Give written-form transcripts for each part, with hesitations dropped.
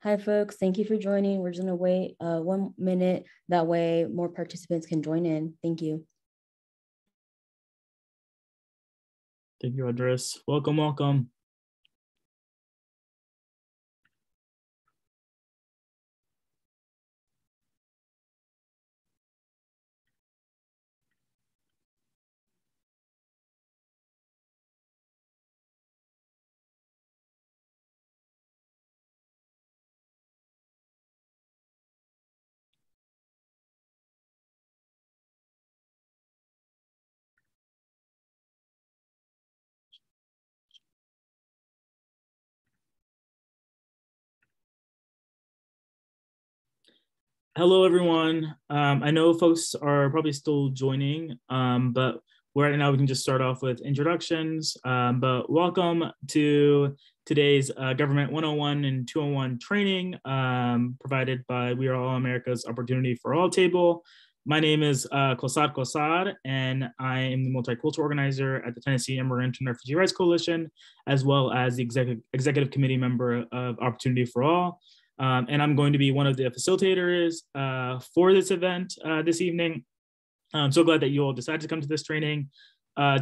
Hi, folks. Thank you for joining. We're just going to wait 1 minute. That way more participants can join in. Thank you. Thank you, Idris. Welcome, welcome. Hello, everyone. I know folks are probably still joining, but right now we can just start off with introductions. But welcome to today's Government 101 and 201 training provided by We Are All America's Opportunity for All table. My name is Kosad Kosad, and I am the multicultural organizer at the Tennessee Immigrant and Refugee Rights Coalition, as well as the executive committee member of Opportunity for All. And I'm going to be one of the facilitators for this event this evening. I'm so glad that you all decided to come to this training.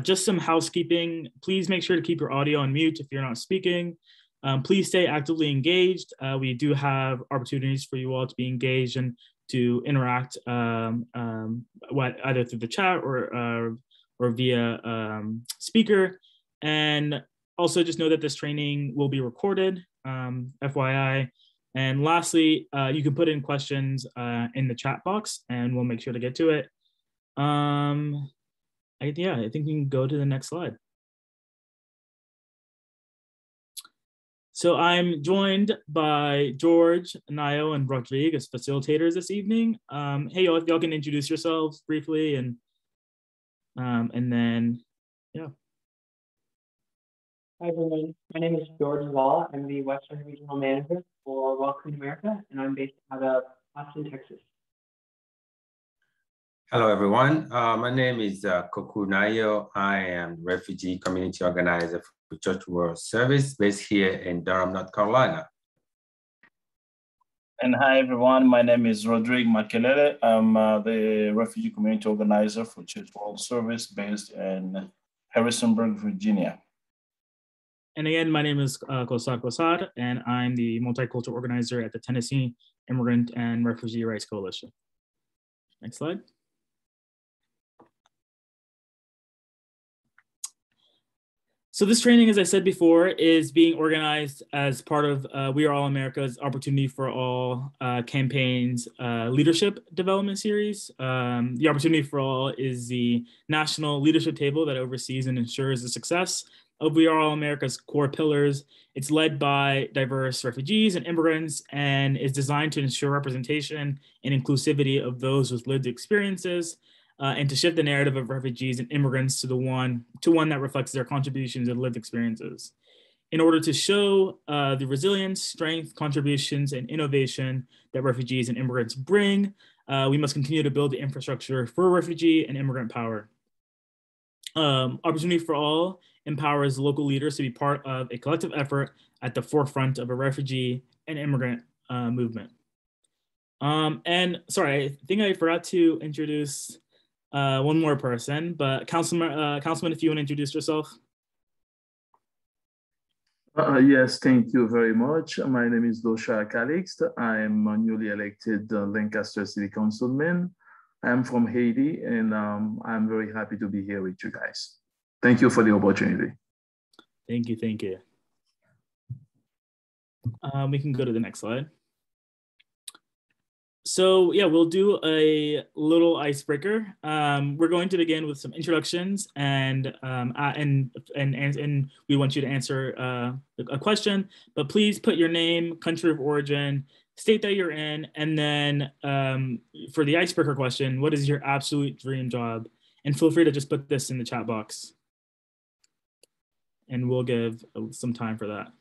Just some housekeeping. Please make sure to keep your audio on mute if you're not speaking. Please stay actively engaged. We do have opportunities for you all to be engaged and to interact either through the chat or via speaker. And also just know that this training will be recorded, FYI. And lastly, you can put in questions in the chat box and we'll make sure to get to it. I think we can go to the next slide. So I'm joined by George, Nayo, and Rodrigue as facilitators this evening. Hey, y'all, if y'all can introduce yourselves briefly and then, yeah. Hi, everyone. My name is George Wall. I'm the Western Regional Manager for Welcome America, and I'm based out of Austin, Texas. Hello, everyone. My name is Koku Nayo. I am Refugee Community Organizer for Church World Service based here in Durham, North Carolina. And hi, everyone. My name is Rodrigue Makelele. I'm the Refugee Community Organizer for Church World Service based in Harrisonburg, Virginia. And again, my name is Kosad Kosad, and I'm the multicultural organizer at the Tennessee Immigrant and Refugee Rights Coalition. Next slide. So this training, as I said before, is being organized as part of We Are All America's Opportunity for All campaign's leadership development series. The Opportunity for All is the national leadership table that oversees and ensures the success of We Are All America's core pillars. It's led by diverse refugees and immigrants and is designed to ensure representation and inclusivity of those with lived experiences and to shift the narrative of refugees and immigrants to one that reflects their contributions and lived experiences. In order to show the resilience, strength, contributions, and innovation that refugees and immigrants bring, we must continue to build the infrastructure for refugee and immigrant power. Opportunity for All empowers local leaders to be part of a collective effort at the forefront of a refugee and immigrant movement. And sorry, I think I forgot to introduce one more person, but Councilman, if you want to introduce yourself. Yes, thank you very much. My name is Dosha Calixte. I am a newly elected Lancaster City Councilman. I'm from Haiti, and I'm very happy to be here with you guys. Thank you for the opportunity. Thank you, thank you. We can go to the next slide. So yeah, we'll do a little icebreaker. We're going to begin with some introductions and we want you to answer a question, but please put your name, country of origin, state that you're in, and then for the icebreaker question, what is your absolute dream job? And feel free to just put this in the chat box. And we'll give some time for that.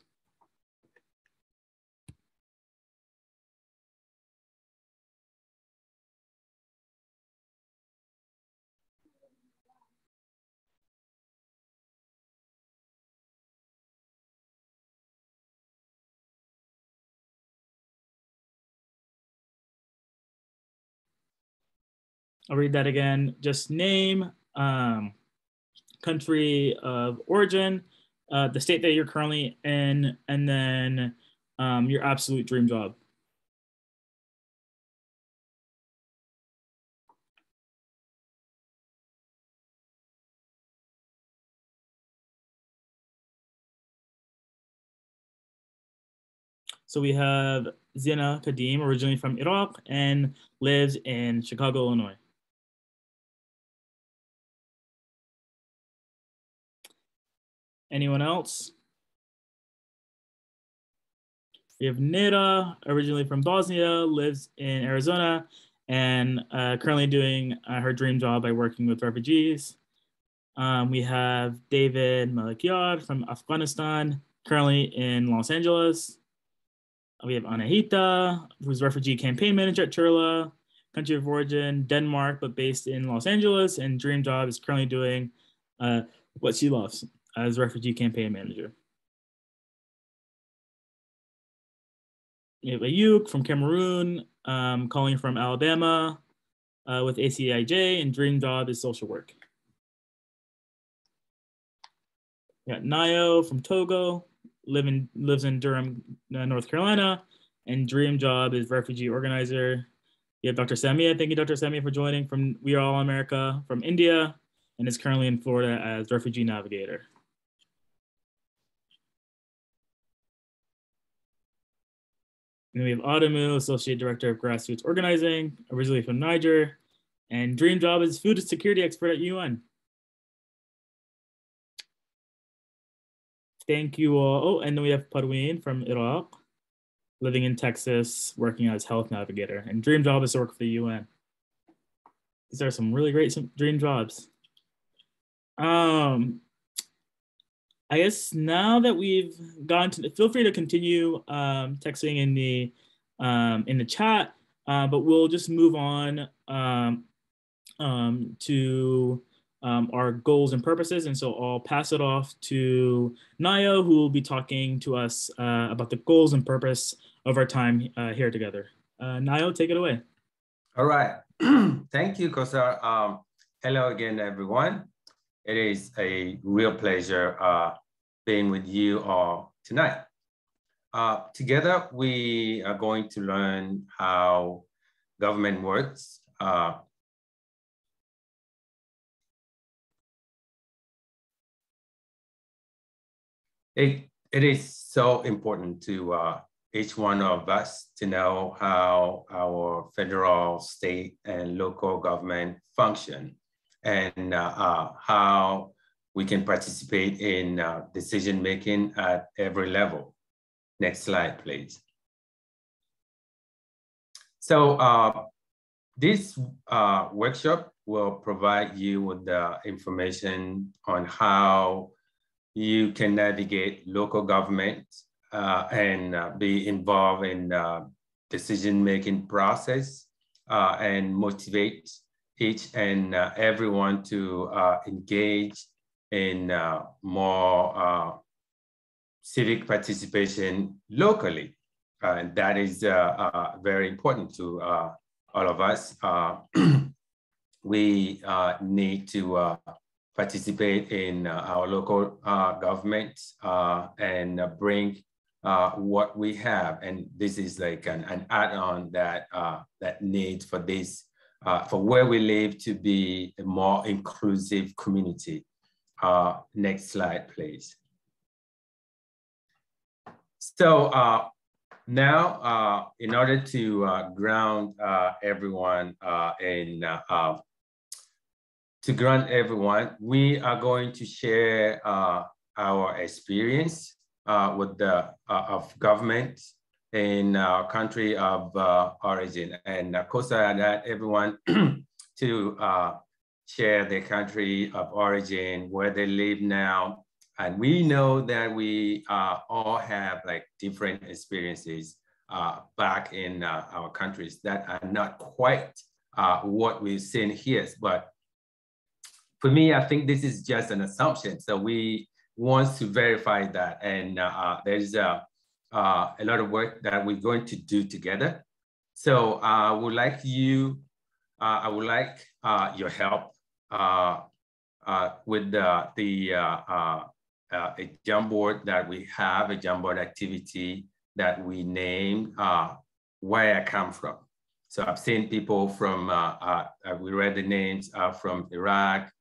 I'll read that again. Just name, country of origin, the state that you're currently in, and then your absolute dream job. So we have Zina Kadim, originally from Iraq and lives in Chicago, Illinois. Anyone else? We have Neda, originally from Bosnia, lives in Arizona, and currently doing her dream job by working with refugees. We have David Malikyar from Afghanistan, currently in Los Angeles. We have Anahita, who's refugee campaign manager at Turla, country of origin, Denmark, but based in Los Angeles, and dream job is currently doing what she loves as refugee campaign manager. We have Ayuk from Cameroon, calling from Alabama with ACIJ, and dream job is social work. We got Nayo from Togo, lives in Durham, North Carolina, and dream job is refugee organizer. We have Dr. Samia. Thank you, Dr. Samia, for joining from We Are All America from India, and is currently in Florida as refugee navigator. And we have Adamu, Associate Director of Grassroots Organizing, originally from Niger, and dream job is food security expert at UN. Thank you all. Oh, and then we have Parween from Iraq, living in Texas, working as health navigator, and dream job is to work for the UN. These are some really great dream jobs. I guess now that we've gone to, feel free to continue texting in the chat, but we'll just move on to our goals and purposes. And so I'll pass it off to Nayo, who will be talking to us about the goals and purpose of our time here together. Nayo, take it away. All right. Thank you, Kosar. Hello again, everyone. It is a real pleasure being with you all tonight. Together, we are going to learn how government works. It is so important to each one of us to know how our federal, state, and local government function, and how we can participate in decision-making at every level. Next slide, please. So this workshop will provide you with the information on how you can navigate local government and be involved in the decision-making process and motivate each and everyone to engage in more civic participation locally. And that is very important to all of us. We need to participate in our local government and bring what we have. And this is like an add-on that, that needs for this, for where we live to be a more inclusive community. Next slide, please. So now, in order to ground everyone we are going to share our experience with the of government in our country of origin, and Kosa had everyone to share their country of origin, where they live now. And we know that we all have like different experiences back in our countries that are not quite what we've seen here. But for me, I think this is just an assumption. So we want to verify that. And there's a lot of work that we're going to do together. So I would like you I would like your help with a Jamboard that we have, a Jamboard activity that we named Where I Come From. So I've seen people from, we read the names from Iraq,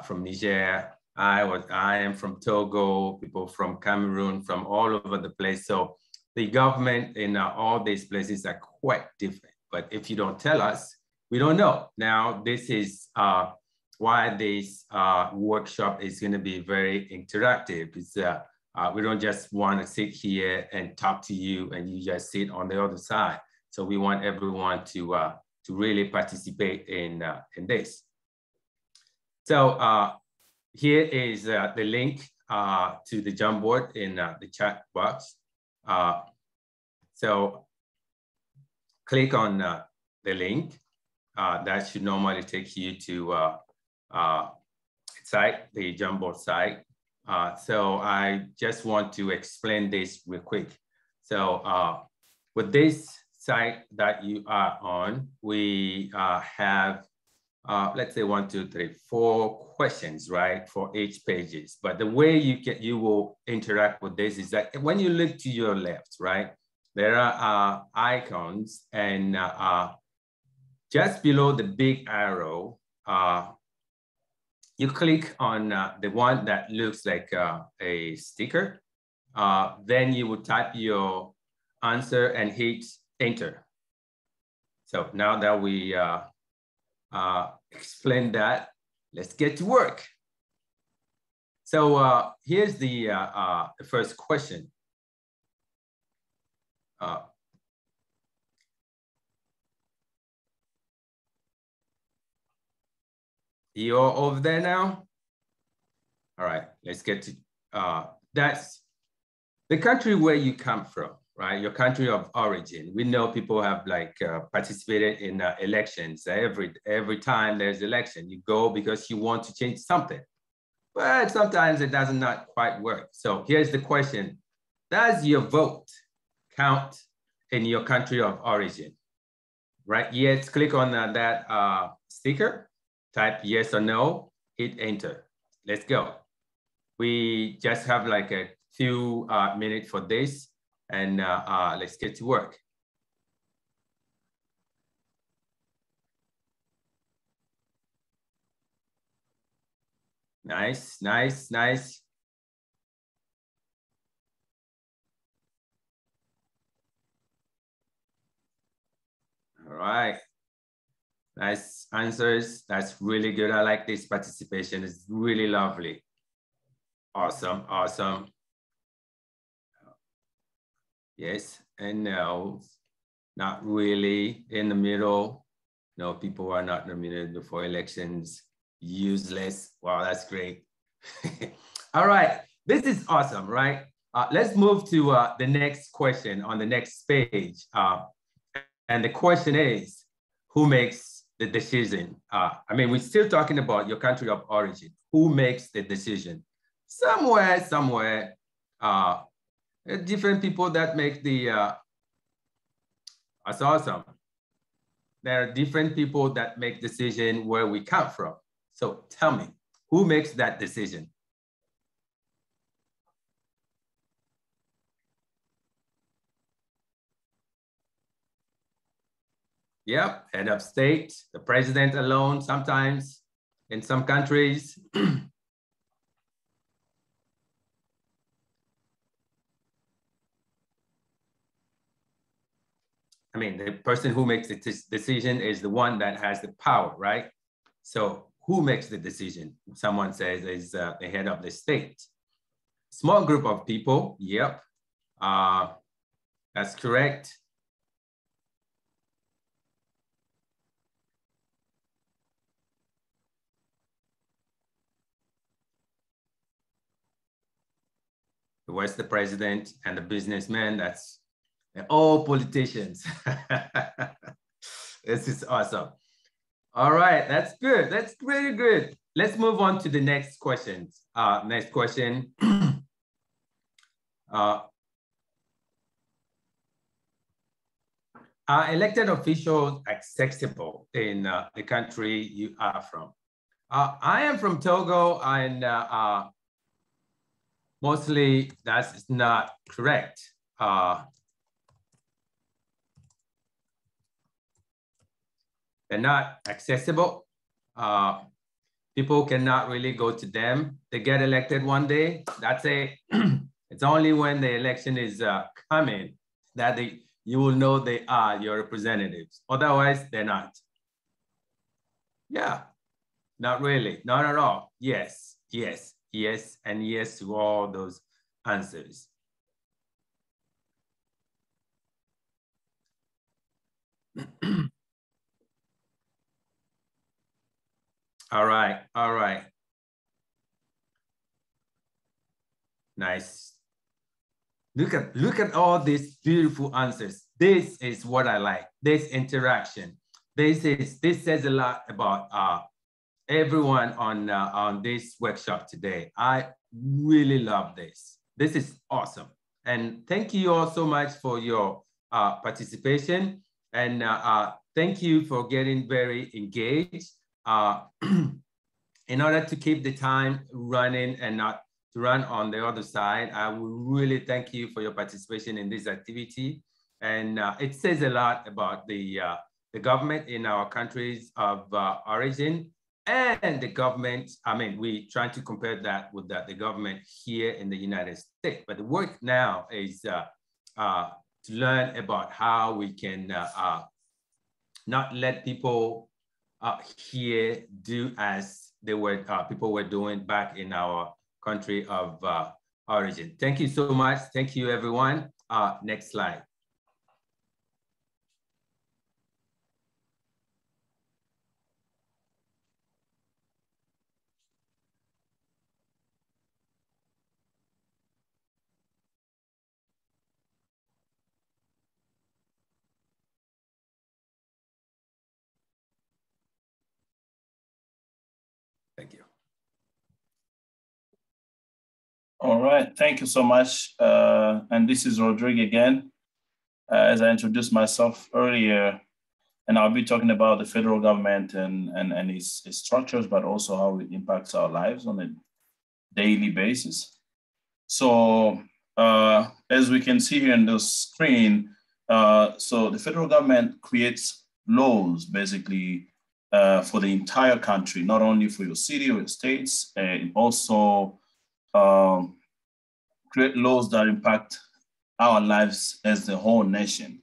from Niger. I am from Togo, people from Cameroon, from all over the place. So the government in all these places are quite different. But if you don't tell us, we don't know. Now, this is why this workshop is going to be very interactive. It's, we don't just want to sit here and talk to you and you just sit on the other side. So we want everyone to really participate in this. So here is the link to the Jamboard in the chat box. So click on the link. That should normally take you to site, the Jamboard site. So I just want to explain this real quick. So with this site that you are on, we have, let's say 1, 2, 3, 4 questions, right, for each pages. But the way you will interact with this is that when you look to your left, right, there are icons, and just below the big arrow, you click on the one that looks like a sticker. Then you would type your answer and hit enter. So now that we explained that, let's get to work. So here's the first question. You're over there now? All right, let's get to, that's the country where you come from, right? Your country of origin. We know people have like participated in elections. Every time there's election, you go because you want to change something, but sometimes it does not quite work. So here's the question. Does your vote count in your country of origin? Right, yes, click on that sticker, type yes or no, hit enter. Let's go. We just have like a few minutes for this, and let's get to work. Nice, nice, nice. All right. Nice answers. That's really good. I like this participation. It's really lovely. Awesome, awesome. Yes and no. Not really. In the middle. No, people are not nominated before elections. Useless. Wow, that's great. All right. This is awesome, right? Let's move to the next question on the next page. And the question is, who makes the decision? I mean, we're still talking about your country of origin. Who makes the decision? Somewhere, different people that make the, that's awesome. There are different people that make decision where we come from. So tell me, who makes that decision? Yep, head of state, the president alone sometimes in some countries. I mean, the person who makes the decision is the one that has the power, right? So who makes the decision? Someone says is the head of the state. Small group of people, yep, that's correct. Where's the president and the businessman? That's all politicians. This is awesome. All right, that's good. That's really good. Let's move on to the next questions. Next question. Are elected officials accessible in the country you are from? I am from Togo, and mostly that's not correct. They're not accessible. People cannot really go to them. They get elected one day, that's it. It's only when the election is coming that you will know they are your representatives. Otherwise, they're not. Yeah, not really, not at all. Yes, yes, yes, and yes to all those answers. All right, all right. Nice. Look at all these beautiful answers. This is what I like, this interaction. This says a lot about everyone on this workshop today. I really love this. This is awesome. And thank you all so much for your participation. And thank you for getting very engaged. In order to keep the time running and not to run on the other side, I would really thank you for your participation in this activity. And it says a lot about the government in our countries of origin and the government. I mean, we trying to compare that with the government here in the United States. But the work now is to learn about how we can not let people here do as people were doing back in our country of origin. Thank you so much. Thank you, everyone. Next slide. Thank you. All right, thank you so much. And this is Rodrigue again. As I introduced myself earlier, and I'll be talking about the federal government and its structures, but also how it impacts our lives on a daily basis. So as we can see here on the screen, so the federal government creates laws basically for the entire country, not only for your city or your states, and also create laws that impact our lives as the whole nation.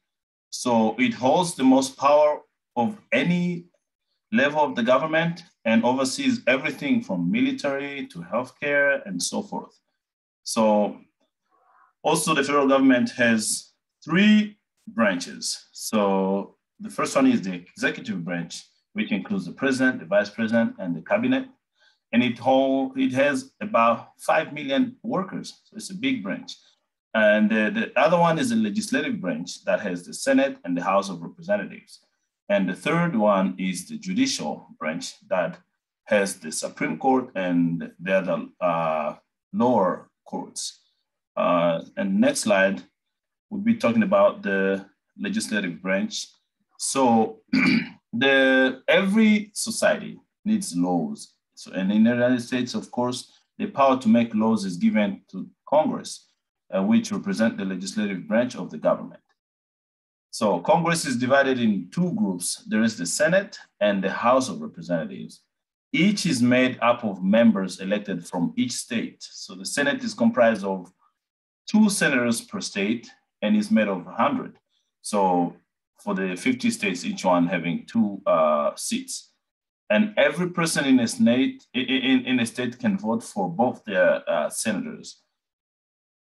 So it holds the most power of any level of the government and oversees everything from military to healthcare and so forth. So also the federal government has 3 branches. So the first one is the executive branch, which includes the president, the vice president, and the cabinet. And it has about 5 million workers. So it's a big branch. And the other one is the legislative branch that has the Senate and the House of Representatives. And the third one is the judicial branch that has the Supreme Court and the other lower courts. And next slide, we'll be talking about the legislative branch. So every society needs laws. So, and in the United States, of course, the power to make laws is given to Congress, which represent the legislative branch of the government. So Congress is divided in 2 groups. There is the Senate and the House of Representatives. Each is made up of members elected from each state. So the Senate is comprised of 2 senators per state and is made of 100. So for the 50 states, each one having 2 seats. And every person in a state can vote for both their senators.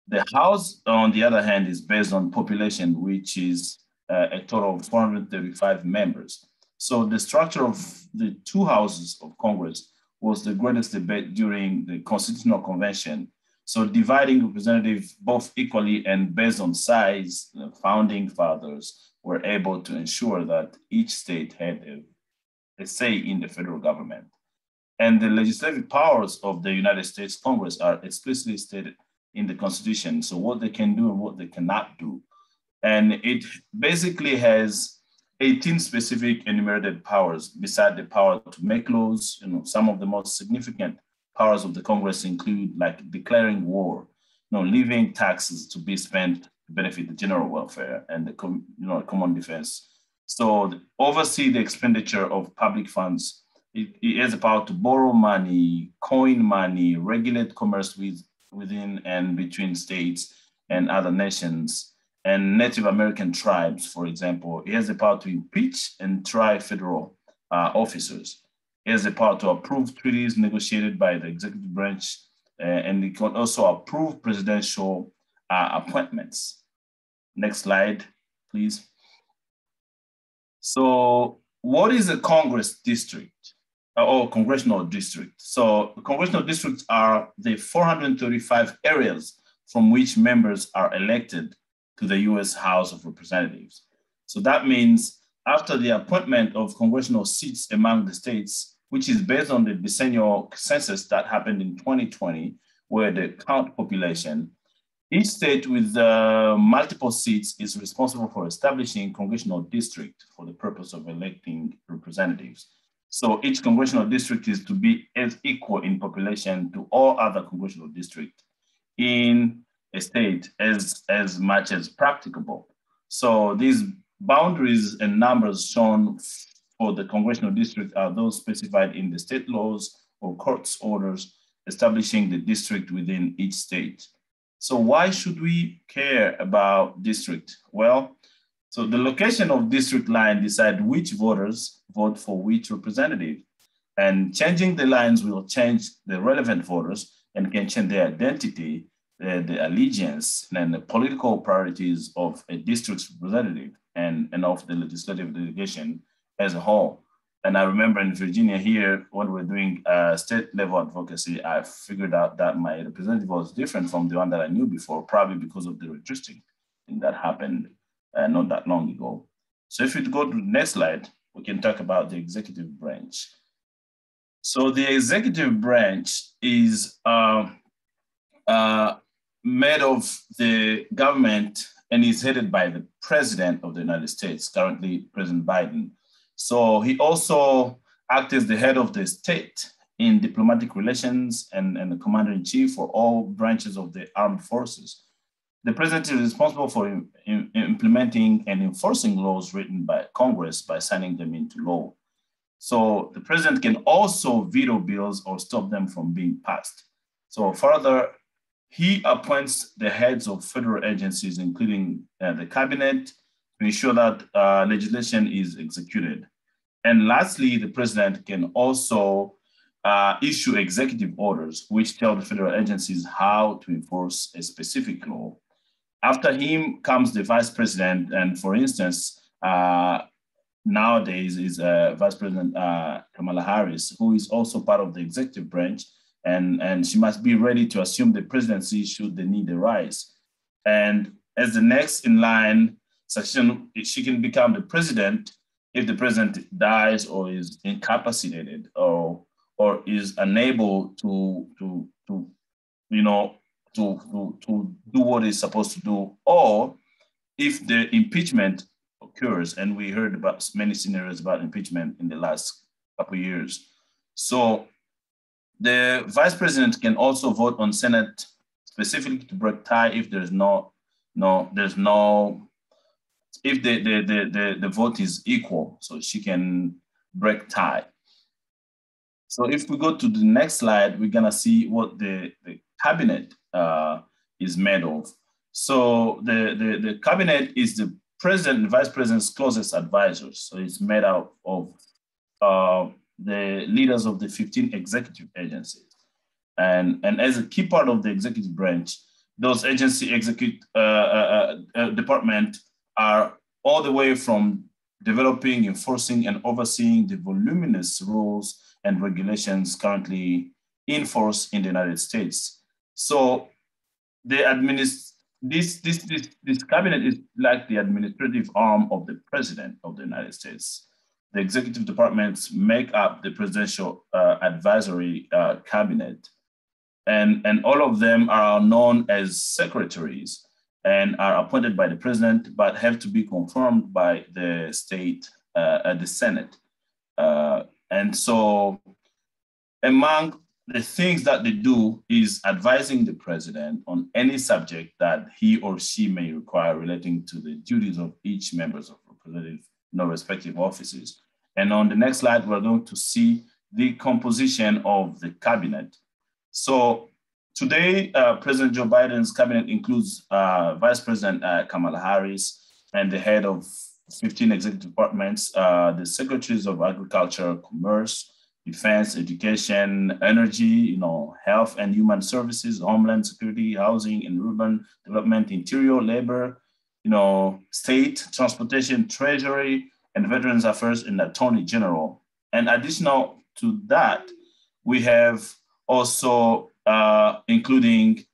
The House, on the other hand, is based on population, which is a total of 435 members. So the structure of the 2 houses of Congress was the greatest debate during the Constitutional Convention. So dividing representatives both equally and based on size, the founding fathers were able to ensure that each state had a say in the federal government. And the legislative powers of the United States Congress are explicitly stated in the Constitution. So what they can do and what they cannot do. And it basically has 18 specific enumerated powers beside the power to make laws. Some of the most significant powers of the Congress include like declaring war, levying taxes to be spent to benefit the general welfare and the common defense. So oversee the expenditure of public funds. It has the power to borrow money, coin money, regulate commerce within and between states and other nations, and Native American tribes, for example. It has the power to impeach and try federal officers. It has the power to approve treaties negotiated by the executive branch, and it can also approve presidential appointments. Next slide, please. So what is a Congress district or congressional district? So congressional districts are the 435 areas from which members are elected to the US House of Representatives. So that means after the appointment of congressional seats among the states, which is based on the decennial census that happened in 2020, where they count population, each state with multiple seats is responsible for establishing congressional district for the purpose of electing representatives. So each congressional district is to be as equal in population to all other congressional districts in a state as much as practicable. So these boundaries and numbers shown for the congressional district are those specified in the state laws or court's orders establishing the district within each state. So why should we care about district? Well, so the location of district line decide which voters vote for which representative, and changing the lines will change the relevant voters and can change their identity, the allegiance, and the political priorities of a district's representative and of the legislative delegation as a whole. And I remember in Virginia here, when we're doing state level advocacy, I figured out that my representative was different from the one that I knew before, probably because of the redistricting that happened not that long ago. So if you go to the next slide, we can talk about the executive branch. So the executive branch is made of the government and is headed by the President of the United States, currently President Biden. So he also acts as the head of the state in diplomatic relations and the commander-in-chief for all branches of the armed forces. The president is responsible for implementing and enforcing laws written by Congress by signing them into law. So the president can also veto bills or stop them from being passed. So further, he appoints the heads of federal agencies, including the cabinet, to ensure that legislation is executed. And lastly, the president can also issue executive orders, which tell the federal agencies how to enforce a specific law. After him comes the vice president, and for instance, nowadays is Vice President Kamala Harris, who is also part of the executive branch, and she must be ready to assume the presidency should the need arise. And as the next in line, succession, she can become the president if the president dies or is incapacitated or is unable to do what he's supposed to do, or if the impeachment occurs, and we heard about many scenarios about impeachment in the last couple of years. So the vice president can also vote on Senate specifically to break tie if if the vote is equal, so she can break tie. So if we go to the next slide, we're gonna see what the cabinet is made of. So the cabinet is the president and vice president's closest advisors. So it's made out of the leaders of the 15 executive agencies. And as a key part of the executive branch, those agency department are all the way from developing, enforcing, and overseeing the voluminous rules and regulations currently in force in the United States. So this cabinet is like the administrative arm of the president of the United States. The executive departments make up the presidential advisory cabinet. And all of them are known as secretaries. and are appointed by the president, but have to be confirmed by the state, the Senate. And so among the things that they do is advising the president on any subject that he or she may require relating to the duties of each members of representative, respective offices. And on the next slide, we're going to see the composition of the cabinet. So today, President Joe Biden's cabinet includes Vice President Kamala Harris and the head of 15 executive departments, the secretaries of Agriculture, Commerce, Defense, Education, Energy, Health and Human Services, Homeland Security, Housing and Urban Development, Interior, Labor, State, Transportation, Treasury, and Veterans Affairs and Attorney General. And additional to that, we have also including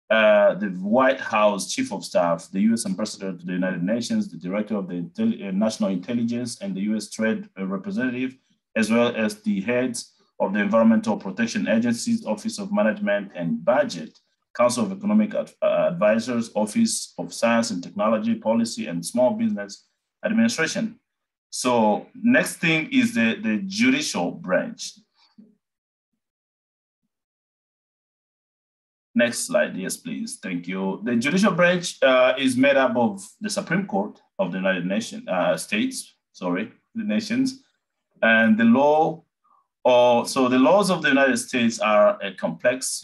the White House Chief of Staff, the U.S. Ambassador to the United Nations, the Director of the National Intelligence, and the U.S. Trade Representative, as well as the heads of the Environmental Protection Agency's Office of Management and Budget, Council of Economic Advisors, Office of Science and Technology, Policy, and Small Business Administration. So next thing is the judicial branch. Next slide, yes, please, thank you. The judicial branch is made up of the Supreme Court of the United Nations, the nations, and the law. So the laws of the United States are complex,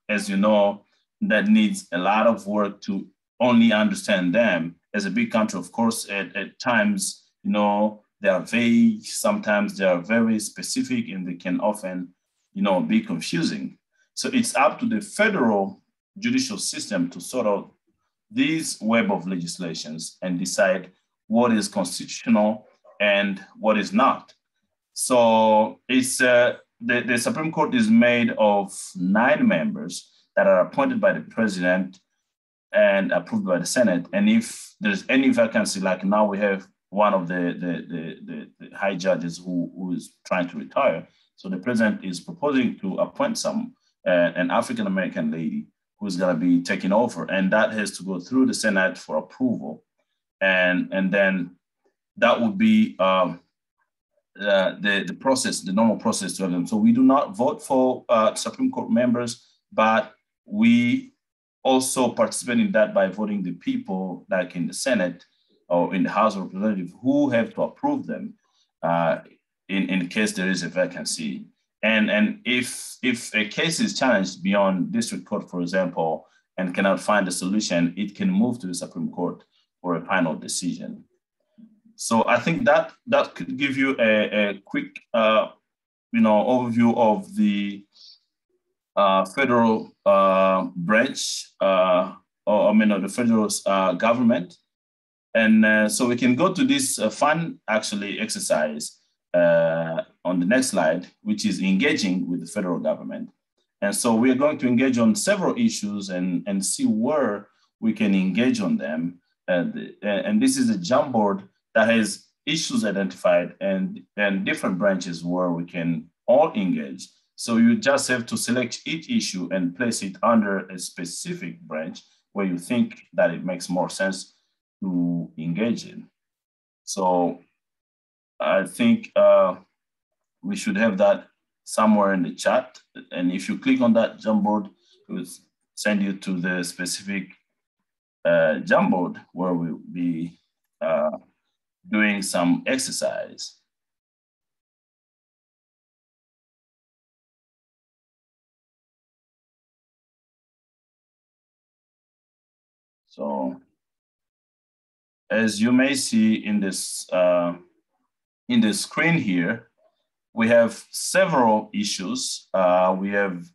as you know, that needs a lot of work to only understand them. As a big country, of course, at times, they are vague, sometimes they are very specific, and they can often, be confusing. So it's up to the federal judicial system to sort out this web of legislations and decide what is constitutional and what is not. So it's the Supreme Court is made of 9 members that are appointed by the president and approved by the Senate. And if there's any vacancy, like now we have one of the high judges who is trying to retire. So the president is proposing to appoint an African-American lady who's gonna be taking over, and that has to go through the Senate for approval. And then that would be the process, the normal process to them. So we do not vote for Supreme Court members, but we also participate in that by voting the people, like in the Senate or in the House of Representatives, who have to approve them in case there is a vacancy. And if a case is challenged beyond district court, for example, and cannot find a solution, it can move to the Supreme Court for a final decision. So I think that could give you a quick, overview of the federal branch, the federal government. And so we can go to this fun exercise on the next slide, which is engaging with the federal government. And so we are going to engage on several issues and see where we can engage on them. And this is a Jamboard that has issues identified and different branches where we can all engage. So you just have to select each issue and place it under a specific branch where you think that it makes more sense to engage in. So I think we should have that somewhere in the chat. And if you click on that Jamboard, it will send you to the specific Jamboard where we'll be doing some exercise. So as you may see in this in the screen here, we have several issues. We have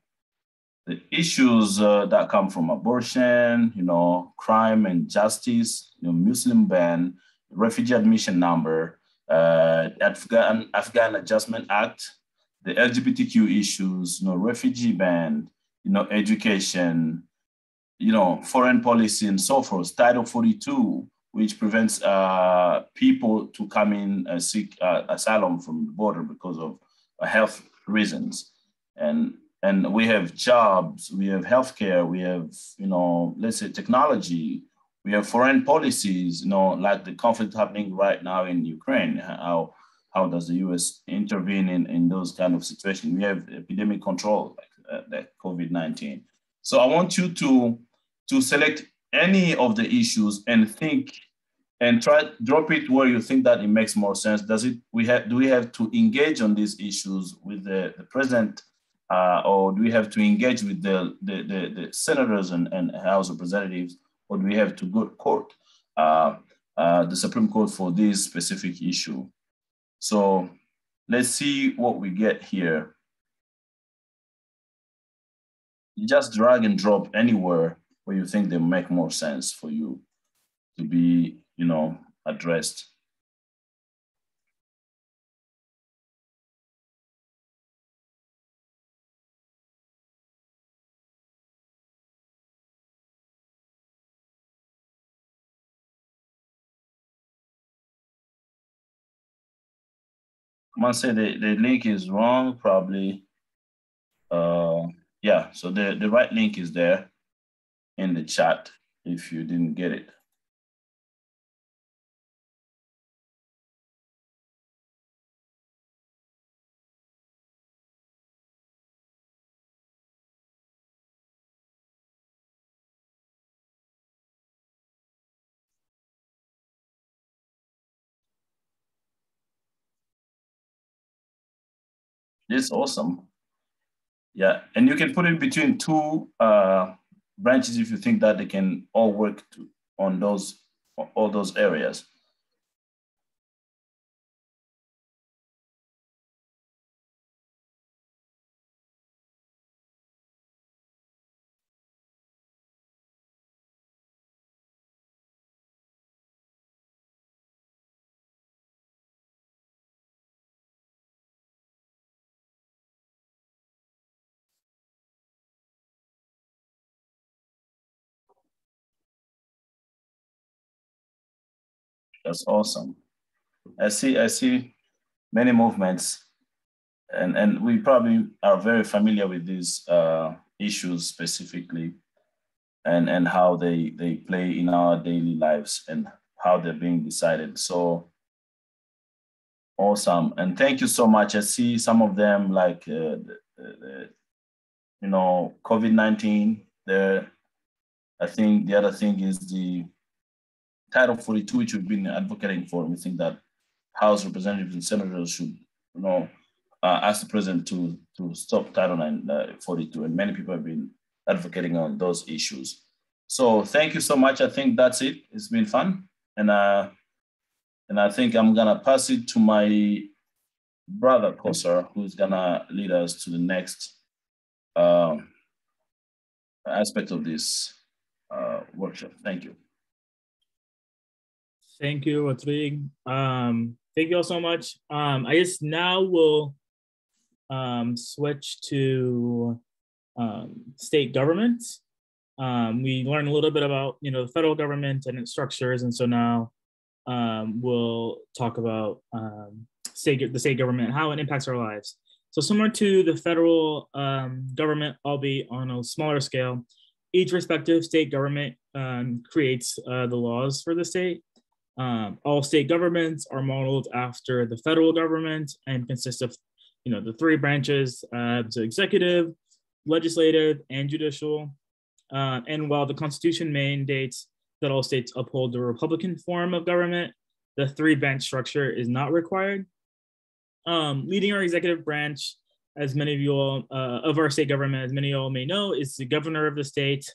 the issues that come from abortion, crime and justice, Muslim ban, refugee admission number, Afghan Adjustment Act, the LGBTQ issues, refugee ban, education, foreign policy and so forth, Title 42, which prevents people to come in and seek asylum from the border because of health reasons. And we have jobs, we have healthcare, we have, let's say technology, We have foreign policies, like the conflict happening right now in Ukraine. How does the US intervene in those kind of situations? We have epidemic control, like COVID-19. So I want you to select any of the issues and think and drop it where you think that it makes more sense. Do we have to engage on these issues with the president, or do we have to engage with the senators and House representatives, or do we have to go to court, the Supreme Court, for this specific issue? So let's see what we get here. You just drag and drop anywhere where you think they make more sense for you to be, addressed. I must say the link is wrong, probably. Yeah, so the right link is there in the chat if you didn't get it. It's awesome. Yeah, and you can put it between two branches if you think that they can all work on all those areas. That's awesome. I see many movements, and we probably are very familiar with these issues specifically, and how they play in our daily lives and how they're being decided. So awesome, and thank you so much. I see some of them like COVID-19 there. I think the other thing is the Title 42, which we've been advocating for. We think that House representatives and senators should, ask the president to stop Title 42, and many people have been advocating on those issues. So thank you so much. I think that's it. It's been fun, and I think I'm gonna pass it to my brother Kosar, who's gonna lead us to the next aspect of this workshop. Thank you. Thank you, Rodrigue. Thank you all so much. I guess now we'll switch to state government. We learned a little bit about the federal government and its structures, and so now we'll talk about the state government, how it impacts our lives. So similar to the federal government, albeit on a smaller scale, each respective state government creates the laws for the state. All state governments are modeled after the federal government and consist of, the three branches, so executive, legislative, and judicial. And while the Constitution mandates that all states uphold the Republican form of government, the three-branch structure is not required. Leading our executive branch, as many of you all, of our state government, as many of you all may know, is the governor of the state.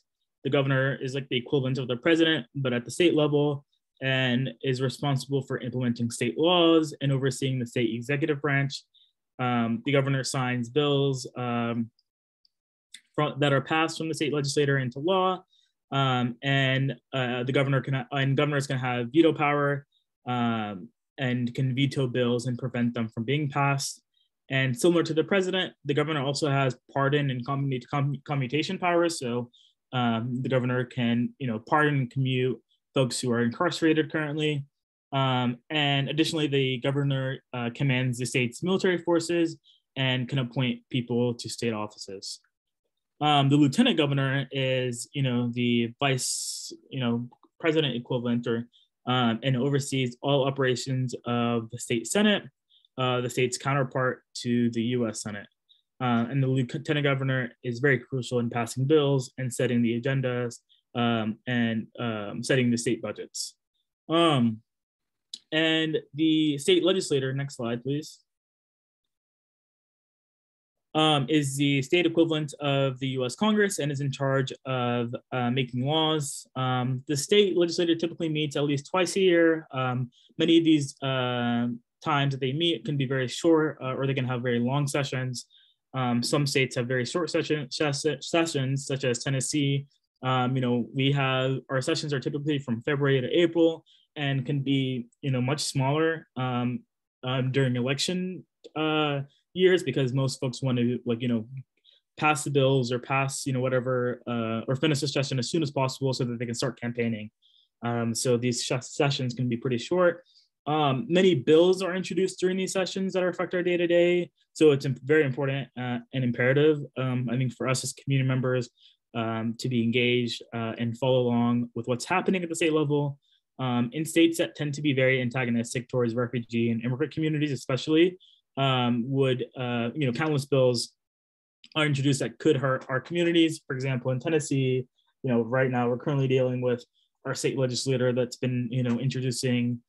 The governor is like the equivalent of the president, but at the state level, and is responsible for implementing state laws and overseeing the state executive branch. The governor signs bills that are passed from the state legislature into law, and the governors can have veto power and can veto bills and prevent them from being passed. And similar to the president, the governor also has pardon and commutation powers. So the governor can, pardon and commute folks who are incarcerated currently. And additionally, the governor commands the state's military forces and can appoint people to state offices. The lieutenant governor is, the vice, president equivalent, or and oversees all operations of the state Senate, the state's counterpart to the U.S. Senate. And the lieutenant governor is very crucial in passing bills and setting the agendas and setting the state budgets. And the state legislator, next slide, please, is the state equivalent of the US Congress and is in charge of making laws. The state legislature typically meets at least twice a year. Many of these times that they meet can be very short or they can have very long sessions. Some states have very short sessions, such as Tennessee. We have, our sessions are typically from February to April and can be, much smaller during election years, because most folks want to pass the bills or pass, whatever, or finish the session as soon as possible so that they can start campaigning. So these sessions can be pretty short. Many bills are introduced during these sessions that affect our day-to-day. So it's very important and imperative, I think, for us as community members to be engaged and follow along with what's happening at the state level. In states that tend to be very antagonistic towards refugee and immigrant communities, especially, countless bills are introduced that could hurt our communities. For example, in Tennessee, right now we're currently dealing with our state legislator that's been, introducing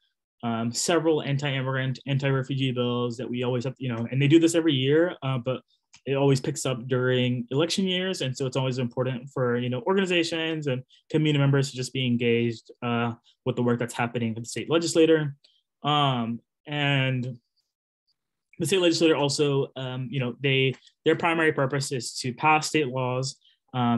several anti-immigrant, anti-refugee bills that we always have, and they do this every year, but it always picks up during election years. And so it's always important for, organizations and community members to just be engaged with the work that's happening with the state legislator. And the state legislature also, their primary purpose is to pass state laws.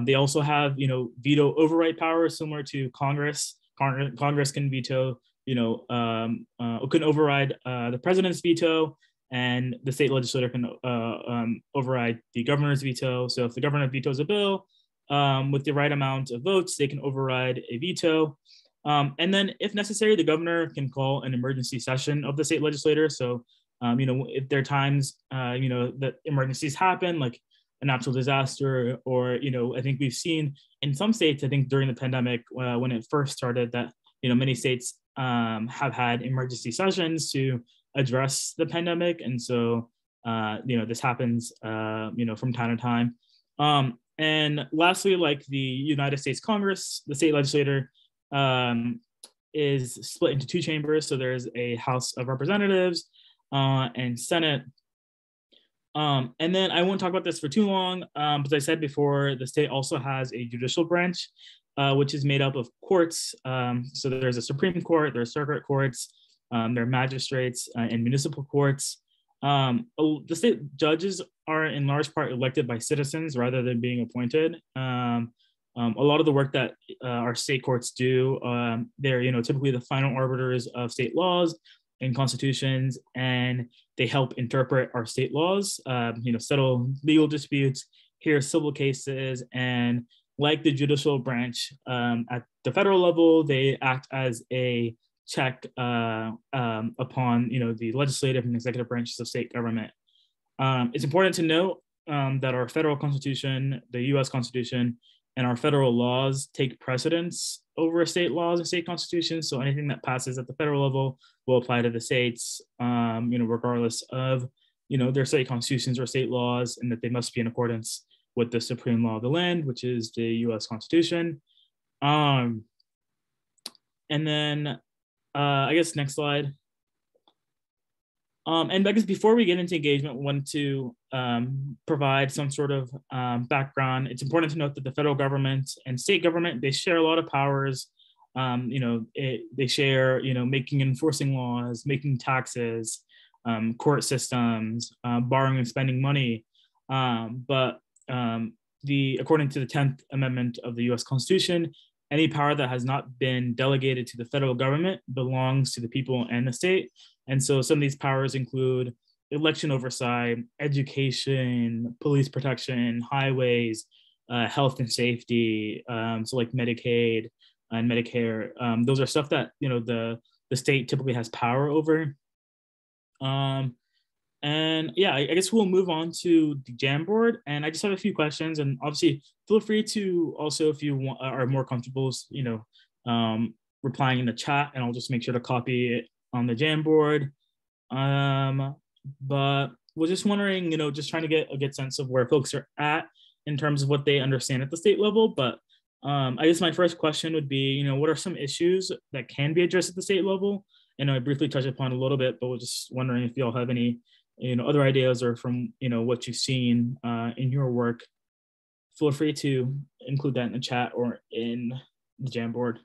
They also have, veto override powers similar to Congress. Congress can veto, can override the president's veto, and the state legislature can override the governor's veto. So if the governor vetoes a bill with the right amount of votes, they can override a veto. And then if necessary, the governor can call an emergency session of the state legislature. So, if there are times, that emergencies happen, like a natural disaster, or, I think we've seen in some states, I think during the pandemic, when it first started, that, many states have had emergency sessions to address the pandemic. And so, this happens, from time to time. And lastly, like the United States Congress, the state legislature is split into two chambers. So there's a House of Representatives and Senate. And then I won't talk about this for too long, but as I said before, the state also has a judicial branch, which is made up of courts. So there's a Supreme Court, there's circuit courts, there are magistrates and municipal courts. The state judges are in large part elected by citizens rather than being appointed. A lot of the work that our state courts do, they're typically the final arbiters of state laws and constitutions, and they help interpret our state laws, settle legal disputes, hear civil cases, and like the judicial branch at the federal level, they act as a check upon the legislative and executive branches of state government. It's important to note that our federal constitution, the U.S. Constitution, and our federal laws take precedence over state laws and state constitutions. So anything that passes at the federal level will apply to the states, regardless of their state constitutions or state laws, and that they must be in accordance with the supreme law of the land, which is the U.S. Constitution. And then I guess next slide. And I guess before we get into engagement, we want to provide some sort of background. It's important to note that the federal government and state government, they share a lot of powers. They share, making and enforcing laws, making taxes, court systems, borrowing and spending money. But according to the 10th Amendment of the U.S. Constitution, any power that has not been delegated to the federal government belongs to the people and the state. And so some of these powers include election oversight, education, police protection, highways, health and safety, so like Medicaid and Medicare. Those are stuff that the state typically has power over. And yeah, I guess we'll move on to the Jamboard. And I just have a few questions, and obviously feel free to also, if you are more comfortable, replying in the chat, and I'll just make sure to copy it on the Jamboard. But was just wondering, just trying to get a good sense of where folks are at in terms of what they understand at the state level. But I guess my first question would be, what are some issues that can be addressed at the state level? And I briefly touched upon a little bit, but we're just wondering if you all have any, other ideas, or from, what you've seen in your work. Feel free to include that in the chat or in the Jamboard.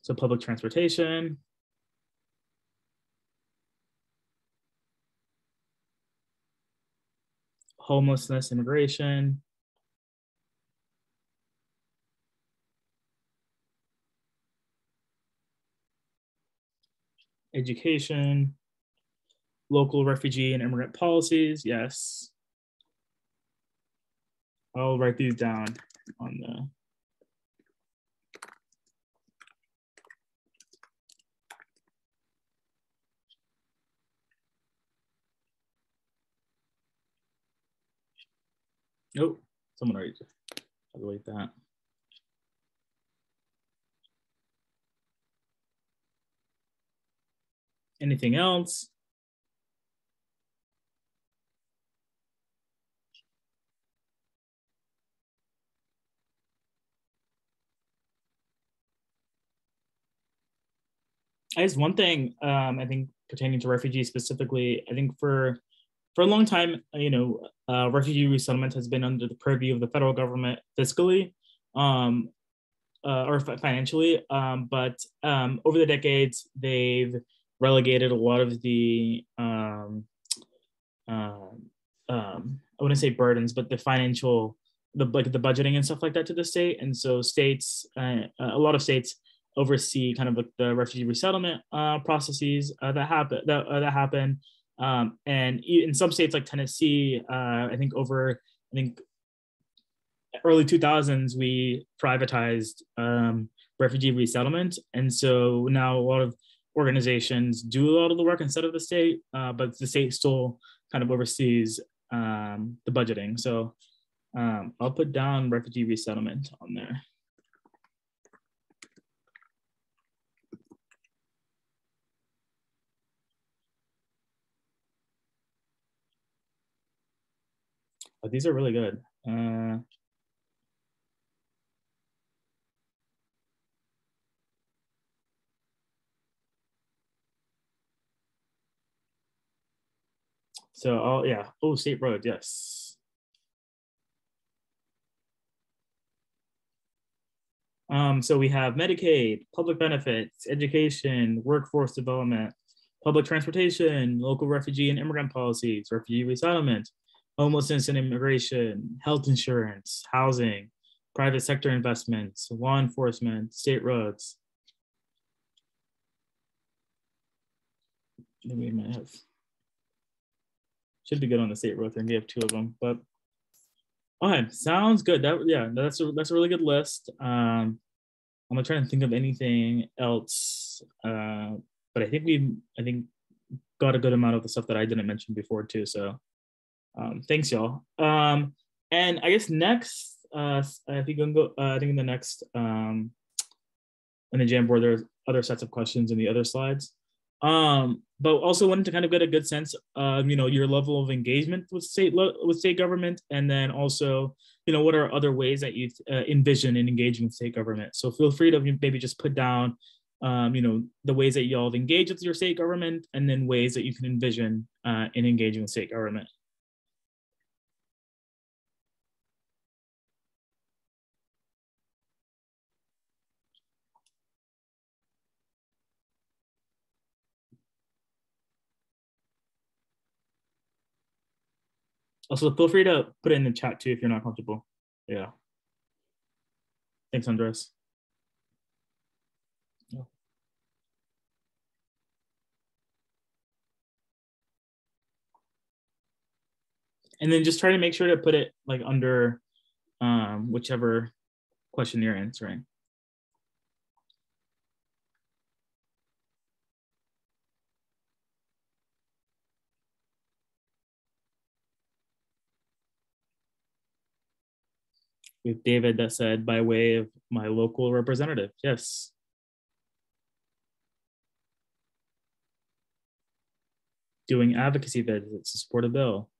So public transportation, homelessness, immigration, education, local refugee and immigrant policies. Yes. I'll write these down on the. Oh, someone already evaluate that. Anything else? I guess one thing, I think pertaining to refugees specifically, I think for a long time, refugee resettlement has been under the purview of the federal government fiscally, or financially, but over the decades, they've relegated a lot of the, I wouldn't say burdens, but the financial, the budgeting and stuff like that to the state. And so states, a lot of states oversee kind of like the refugee resettlement processes that happen. And in some states like Tennessee, I think early 2000s, we privatized refugee resettlement. And so now a lot of organizations do a lot of the work instead of the state, but the state still kind of oversees the budgeting. So I'll put down refugee resettlement on there. But these are really good. So, yeah. Oh, state roads, yes. So we have Medicaid, public benefits, education, workforce development, public transportation, local refugee and immigrant policies, refugee resettlement, homelessness and immigration, health insurance, housing, private sector investments, law enforcement, state roads. Then we might have, should be good on the state road thing. We have 2 of them, but okay, sounds good. That's a really good list. I'm gonna try and think of anything else, but I think got a good amount of the stuff that I didn't mention before too. So thanks, y'all. And I guess next, if you can go, I think in the next, in the Jamboard, there's other sets of questions in the other slides. But also wanted to kind of get a good sense of, your level of engagement with state government, and then also, what are other ways that you envision in engaging with state government. So feel free to maybe just put down, the ways that y'all have engaged with your state government, and then ways that you can envision in engaging with state government. Also, feel free to put it in the chat too if you're not comfortable. Yeah. Thanks, Andres. Yeah. And then just try to make sure to put it like under whichever question you're answering. With David that said, by way of my local representative. Yes. Doing advocacy visits to support a bill.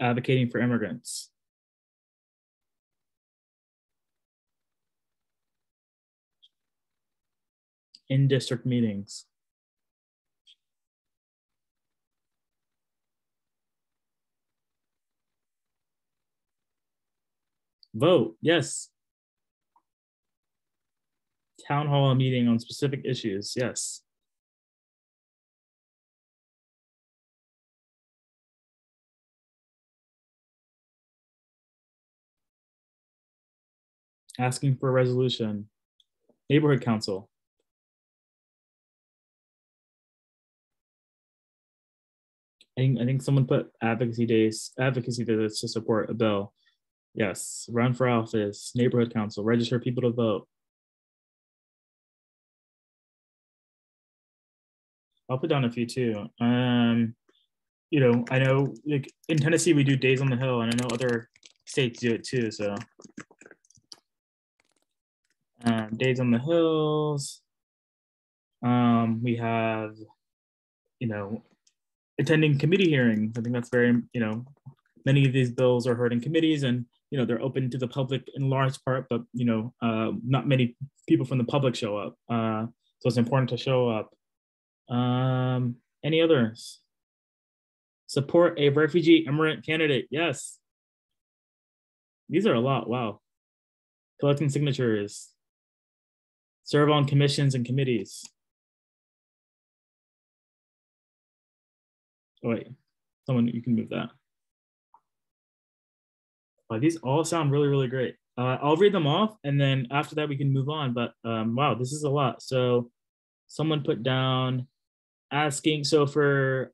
Advocating for immigrants. In district meetings. Vote, yes. Town hall meeting on specific issues, yes. Asking for a resolution. Neighborhood council. I think someone put advocacy visits to support a bill. Yes, run for office, neighborhood council, register people to vote. I'll put down a few too. You know, I know like in Tennessee we do Days on the Hill, and I know other states do it too. So Days on the Hills. We have, you know, attending committee hearings. I think that's very, you know, many of these bills are heard in committees, and you know they're open to the public in large part, but you know not many people from the public show up. So it's important to show up. Any others? Support a refugee immigrant candidate. Yes. These are a lot. Wow. Collecting signatures. Serve on commissions and committees. Oh wait, someone, you can move that. These all sound really, really great. I'll read them off, and then after that we can move on. But wow, this is a lot. So someone put down asking, so for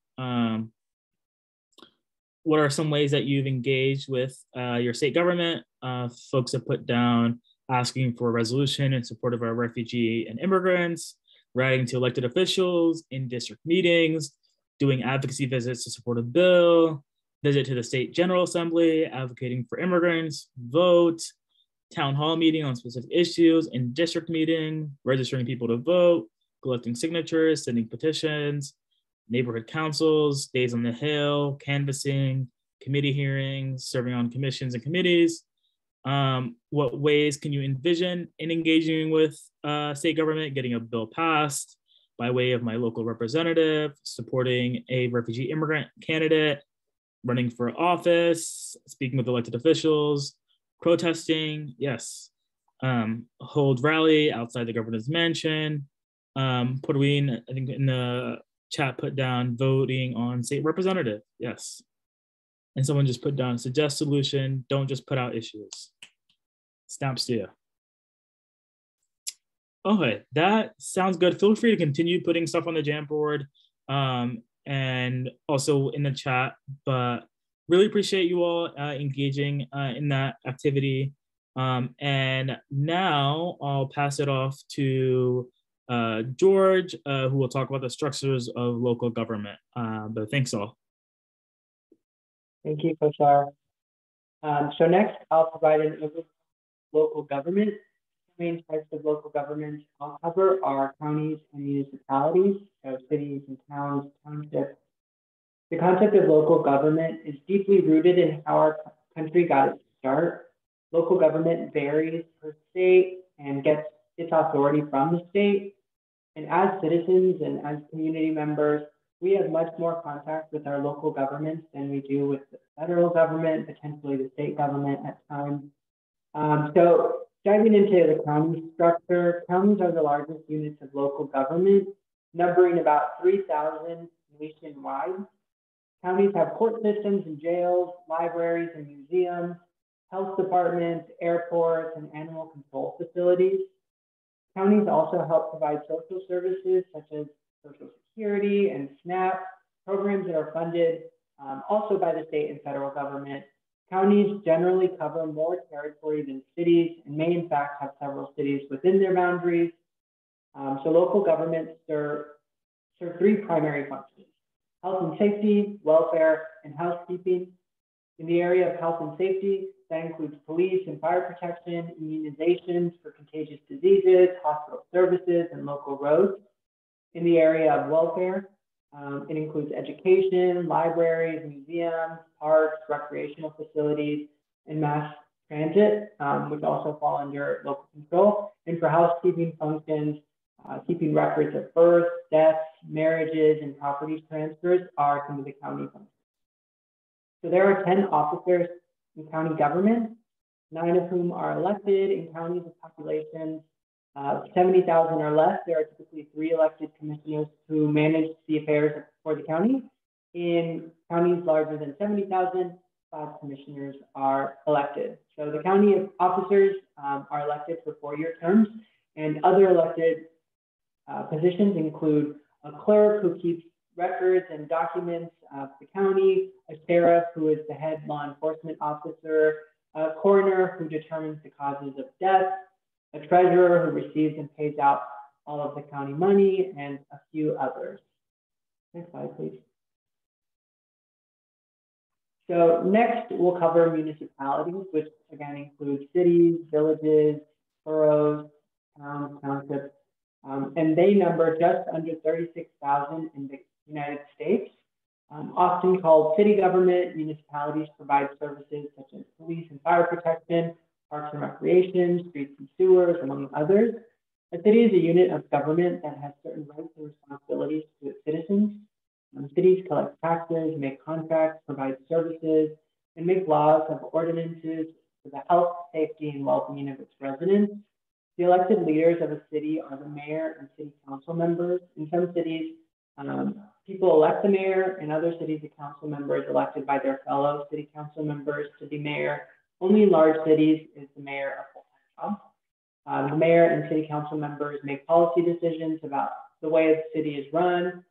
what are some ways that you've engaged with your state government? Folks have put down asking for a resolution in support of our refugee and immigrants, writing to elected officials in district meetings, doing advocacy visits to support a bill, visit to the state general assembly, advocating for immigrants, vote, town hall meeting on specific issues, in district meeting, registering people to vote, collecting signatures, sending petitions, neighborhood councils, Days on the Hill, canvassing, committee hearings, serving on commissions and committees. What ways can you envision in engaging with state government, getting a bill passed by way of my local representative, supporting a refugee immigrant candidate, running for office, speaking with elected officials, protesting, yes. Hold rally outside the governor's mansion. Putting, I think in the chat, put down voting on state representative, yes. And someone just put down suggest solution, don't just put out issues. Snaps to you. Okay, that sounds good. Feel free to continue putting stuff on the Jamboard and also in the chat, but really appreciate you all engaging in that activity. And now I'll pass it off to George, who will talk about the structures of local government. But thanks all. Thank you, Koshar. So next, I'll provide an overview of local government. The main types of local government I'll cover are counties and municipalities, so cities and towns, townships. The concept of local government is deeply rooted in how our country got its start. Local government varies per state and gets its authority from the state. And as citizens and as community members, we have much more contact with our local governments than we do with the federal government, potentially the state government at times. So diving into the county structure, counties are the largest units of local government, numbering about 3,000 nationwide. Counties have court systems and jails, libraries and museums, health departments, airports, and animal control facilities. Counties also help provide social services such as Social Security and SNAP, programs that are funded also by the state and federal government. Counties generally cover more territory than cities and may in fact have several cities within their boundaries. So local governments serve three primary functions: health and safety, welfare, and housekeeping. In the area of health and safety, that includes police and fire protection, immunizations for contagious diseases, hospital services, and local roads. In the area of welfare, it includes education, libraries, museums, parks, recreational facilities, and mass transit, which also fall under local control. And for housekeeping functions, keeping records of births, deaths, marriages, and property transfers are some of the county functions. So there are 10 officers in county government, 9 of whom are elected. In counties with populations of 70,000 or less, there are typically 3 elected commissioners who manage the affairs for the county. In counties larger than 70,000, 5 commissioners are elected. So the county officers are elected for 4-year terms, and other elected positions include a clerk who keeps records and documents of the county, a sheriff who is the head law enforcement officer, a coroner who determines the causes of death, a treasurer who receives and pays out all of the county money, and a few others. Next slide, please. So next we'll cover municipalities, which again include cities, villages, boroughs, towns, townships, and they number just under 36,000 in the United States. Often called city government, municipalities provide services such as police and fire protection, parks and recreation, streets and sewers, among others. A city is a unit of government that has certain rights and responsibilities to its citizens. Cities collect taxes, make contracts, provide services, and make laws, have ordinances for the health, safety, and well-being of its residents. The elected leaders of a city are the mayor and city council members. In some cities, people elect the mayor. In other cities, the council member is elected by their fellow city council members to be mayor. Only in large cities is the mayor a full-time job. The mayor and city council members make policy decisions about the way the city is run.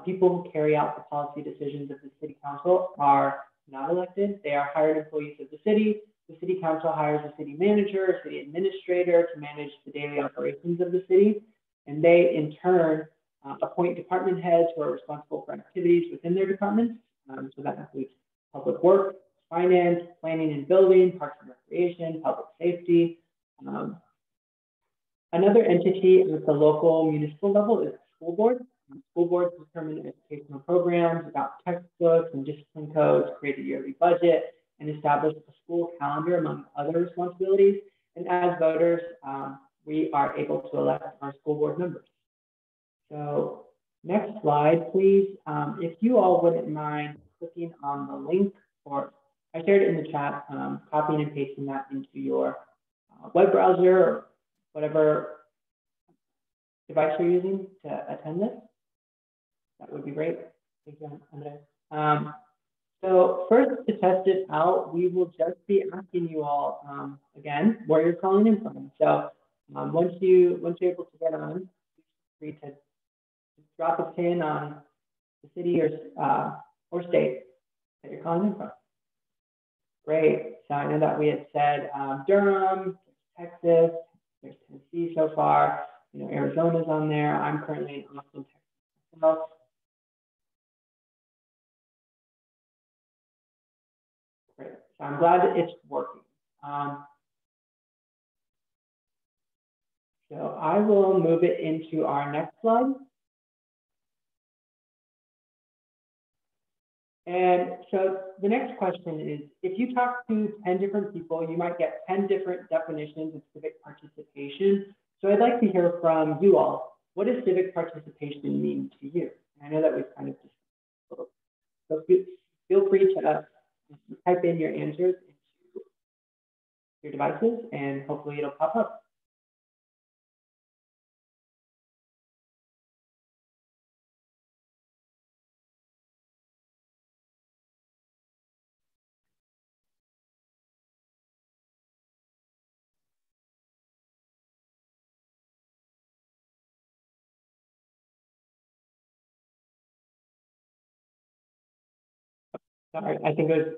People who carry out the policy decisions of the city council are not elected. They are hired employees of the city. The city council hires a city manager, a city administrator to manage the daily operations of the city. And they, in turn, appoint department heads who are responsible for activities within their departments. So that includes public works, finance, planning and building, parks and recreation, public safety. Another entity at the local municipal level is the school board. School boards determine educational programs, adopt textbooks and discipline codes, create a yearly budget, and establish a school calendar, among other responsibilities. And as voters, we are able to elect our school board members. So next slide, please. If you all wouldn't mind clicking on the link, or I shared it in the chat, copying and pasting that into your web browser or whatever device you're using to attend this, that would be great. Thank you, Andres. So first, to test it out, we will just be asking you all again where you're calling in from. So once you're able to get on, feel free to drop a pin on the city or state that you're calling in from. Great. So I know that we had said Durham, Texas, there's Tennessee so far. You know, Arizona's on there. I'm currently in Austin, Texas myself. Great. So I'm glad that it's working. So I will move it into our next slide. And so the next question is, if you talk to 10 different people, you might get 10 different definitions of civic participation. So I'd like to hear from you all. What does civic participation mean to you? I know that we've kind of discussed. So feel free to type in your answers into your devices, and hopefully it'll pop up. Sorry, I think it was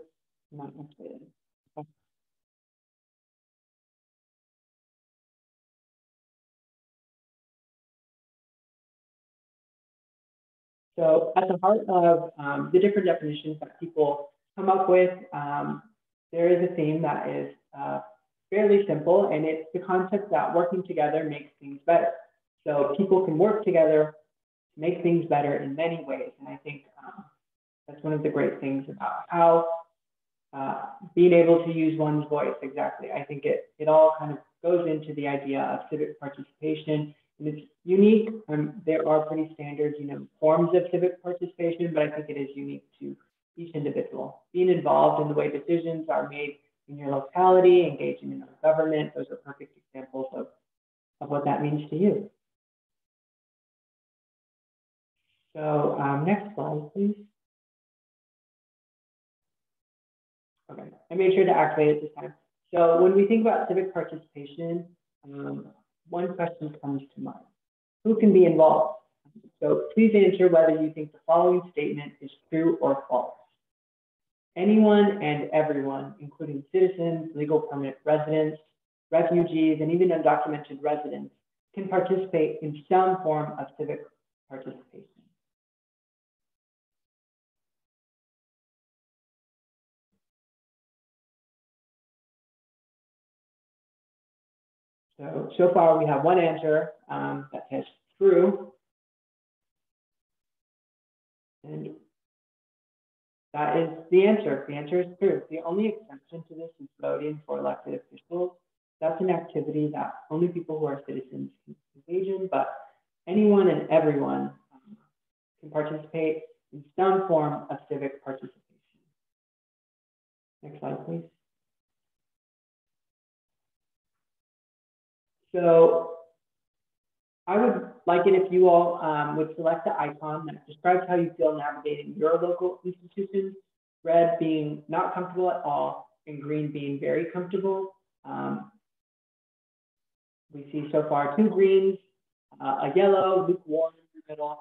Not updated. Okay. So at the heart of the different definitions that people come up with, there is a theme that is fairly simple, and it's the concept that working together makes things better. So people can work together to make things better in many ways. And I think that's one of the great things about how being able to use one's voice, exactly. I think it all kind of goes into the idea of civic participation. And it's unique. There are pretty standard, forms of civic participation, but I think it is unique to each individual. Being involved in the way decisions are made in your locality, engaging in our government, those are perfect examples of what that means to you. So next slide, please. Okay, I made sure to activate it this time. So when we think about civic participation, one question comes to mind. Who can be involved? So please answer whether you think the following statement is true or false. Anyone and everyone, including citizens, legal permanent residents, refugees, and even undocumented residents, can participate in some form of civic participation. So far we have one answer that says true. And that is the answer. The answer is true. The only exception to this is voting for elected officials. That's an activity that only people who are citizens can engage in, but anyone and everyone can participate in some form of civic participation. Next slide, please. So I would like it if you all would select the icon that describes how you feel navigating your local institutions, red being not comfortable at all, and green being very comfortable. We see so far 2 greens, a yellow, lukewarm in the middle.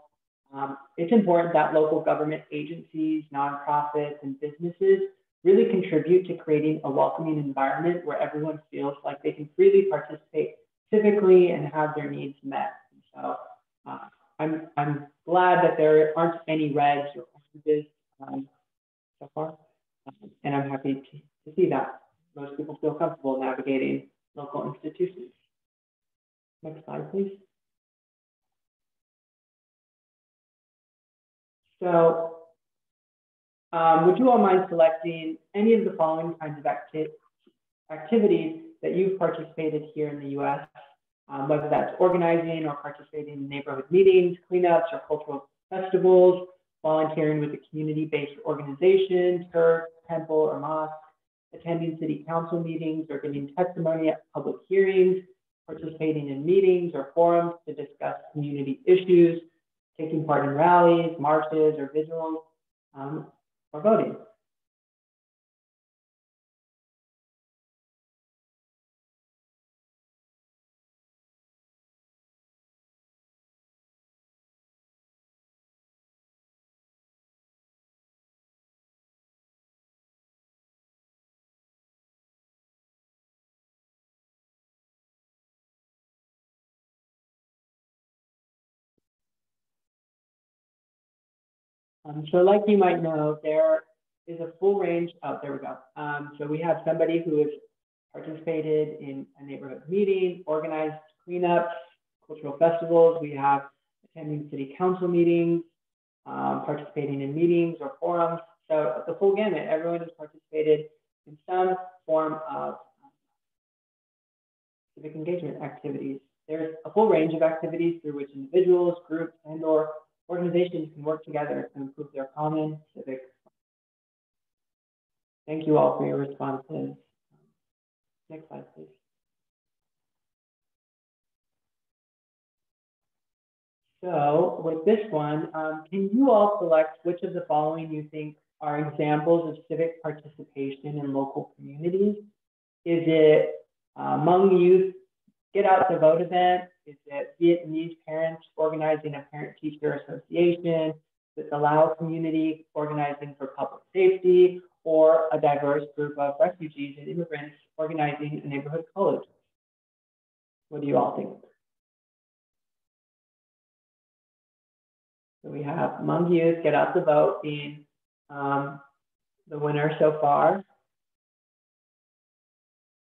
It's important that local government agencies, nonprofits, and businesses really contribute to creating a welcoming environment where everyone feels like they can freely participate civically and have their needs met. So I'm glad that there aren't any reds or oranges so far, and I'm happy to see that most people feel comfortable navigating local institutions. Next slide, please. So would you all mind selecting any of the following kinds of activities that you've participated here in the US, whether that's organizing or participating in neighborhood meetings, cleanups, or cultural festivals, volunteering with a community-based organization, church, temple, or mosque, attending city council meetings or giving testimony at public hearings, participating in meetings or forums to discuss community issues, taking part in rallies, marches, or vigils, or voting. So like you might know, there is a full range of, there we go. So we have somebody who has participated in a neighborhood meeting, organized cleanups, cultural festivals. We have attending city council meetings, participating in meetings or forums. So the full gamut, everyone has participated in some form of civic engagement activities. There's a full range of activities through which individuals, groups, and/or organizations can work together to improve their common civic. Thank you all for your responses. Next slide, please. So with this one, can you all select which of the following you think are examples of civic participation in local communities? Is it Hmong youth get out to vote event? Is it Vietnamese parents organizing a parent-teacher association? Is it the Lao community organizing for public safety? or a diverse group of refugees and immigrants organizing a neighborhood college? What do you all think? So we have Hmong Youth, Get Out the Vote, being the winner so far.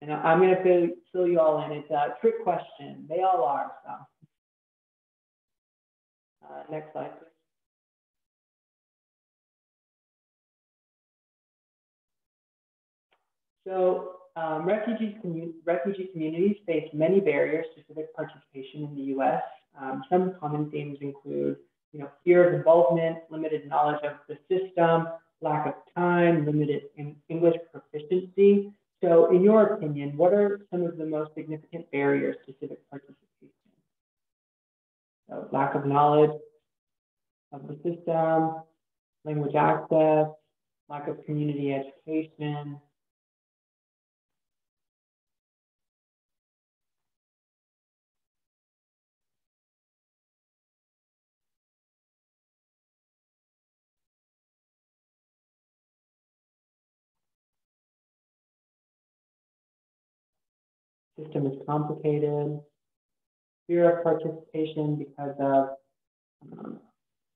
And I'm going to fill you all in. It's a trick question. They all are. So. Next slide, please. So refugee communities face many barriers to civic participation in the U.S. Some common themes include, fear of involvement, limited knowledge of the system, lack of time, limited English proficiency. So in your opinion, what are some of the most significant barriers to civic participation? So lack of knowledge of the system, language access, lack of community education. System is complicated, fear of participation because of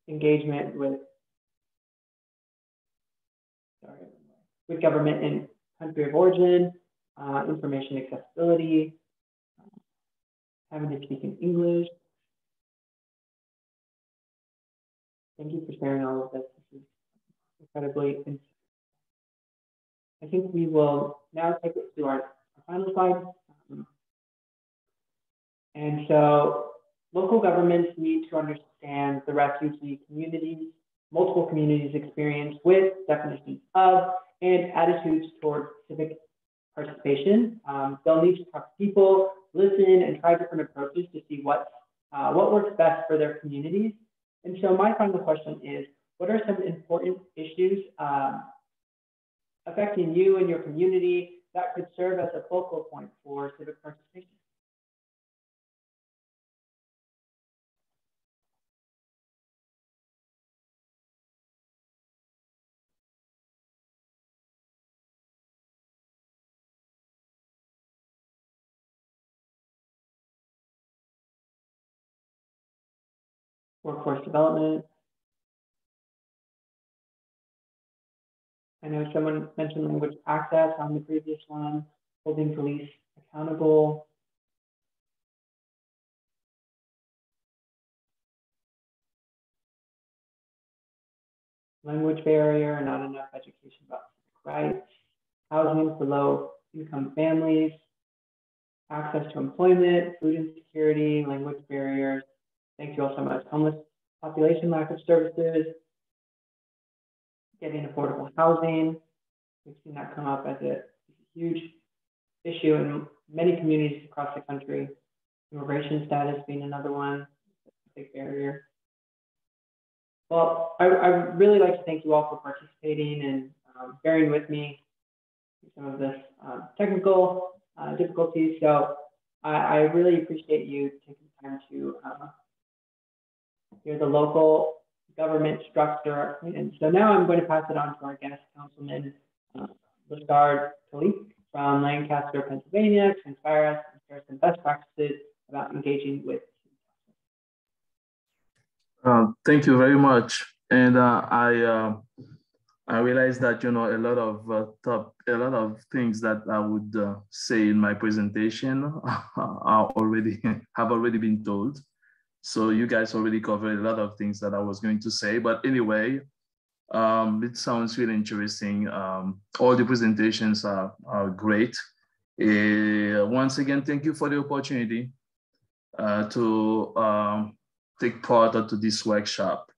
engagement with government in country of origin, information accessibility, having to speak in English. Thank you for sharing all of this. This is incredibly insightful. I think we will now take it to our final slide. And so local governments need to understand the refugee communities, multiple communities' experience with, definitions of, and attitudes toward civic participation. They'll need to talk to people, listen, and try different approaches to see what works best for their communities. And so my final question is, what are some important issues affecting you and your community that could serve as a focal point for civic participation? Workforce development. I know someone mentioned language access on the previous one, holding police accountable. Language barrier, not enough education about rights, housing for low-income families, access to employment, food insecurity, language barriers. Thank you all so much. Homeless population, lack of services, getting affordable housing. We've seen that come up as a huge issue in many communities across the country. Immigration status being another one, a big barrier. Well, I really like to thank you all for participating and bearing with me some of this technical difficulties. So I really appreciate you taking time to hear the local government structure. And so now I'm going to pass it on to our guest, Councilman Lashard Khalid from Lancaster, Pennsylvania, to inspire us and share some best practices about engaging with. Thank you very much. And I realized that a lot of things that I would say in my presentation have already been told. So you guys already covered a lot of things that I was going to say. But anyway, it sounds really interesting. All the presentations are great. Once again, thank you for the opportunity to take part of this workshop.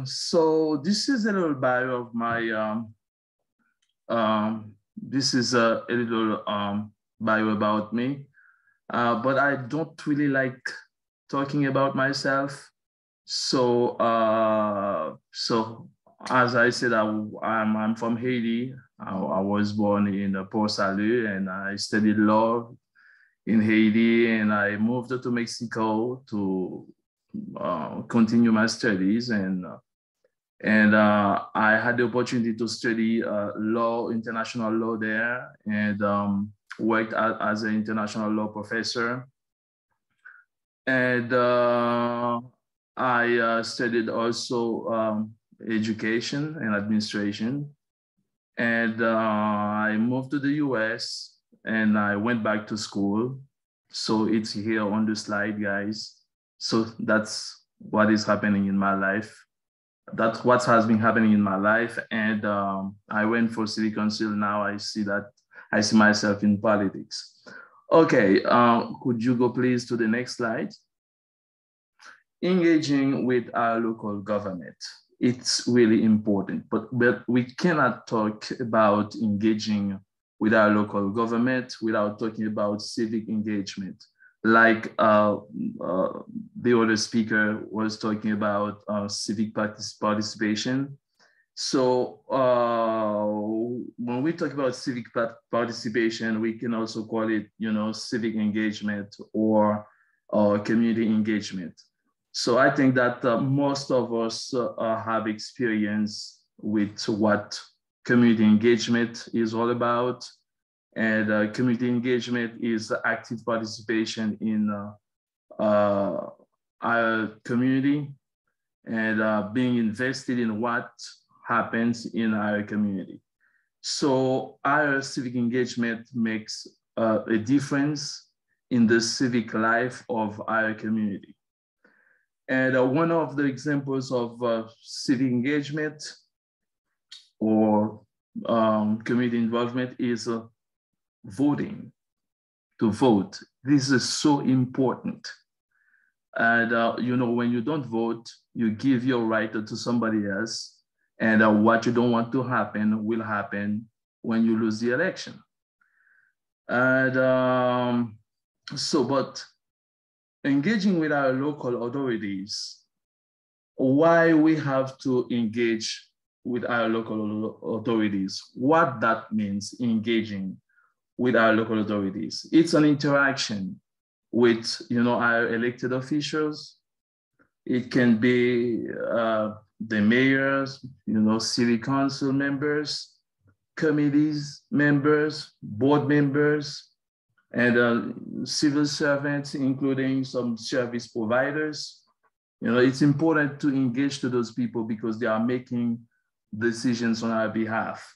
So this is a little bio of my, this is a little bio about me, but I don't really like talking about myself. So, so as I said, I'm from Haiti. I was born in Port Salut and I studied law in Haiti, and I moved to Mexico to continue my studies. And And I had the opportunity to study law, international law there, and worked as an international law professor. And I studied also education and administration. And I moved to the US and I went back to school. So it's here on the slide, guys. So that's what is happening in my life. That's what has been happening in my life. And I went for city council. Now I see myself in politics. Okay, could you go please to the next slide? Engaging with our local government. It's really important, but we cannot talk about engaging with our local government without talking about civic engagement. Like the other speaker was talking about civic participation. So when we talk about civic participation, we can also call it, civic engagement or community engagement. So I think that most of us have experience with what community engagement is all about. And community engagement is active participation in our community and being invested in what happens in our community. So our civic engagement makes a difference in the civic life of our community. And one of the examples of civic engagement or community involvement is voting, to vote. This is so important. And when you don't vote, you give your right to somebody else. And what you don't want to happen will happen when you lose the election. And but engaging with our local authorities, why we have to engage with our local authorities, what that means, engaging with our local authorities. It's an interaction with, our elected officials. It can be the mayors, city council members, committees members, board members, and civil servants, including some service providers. It's important to engage to those people because they are making decisions on our behalf.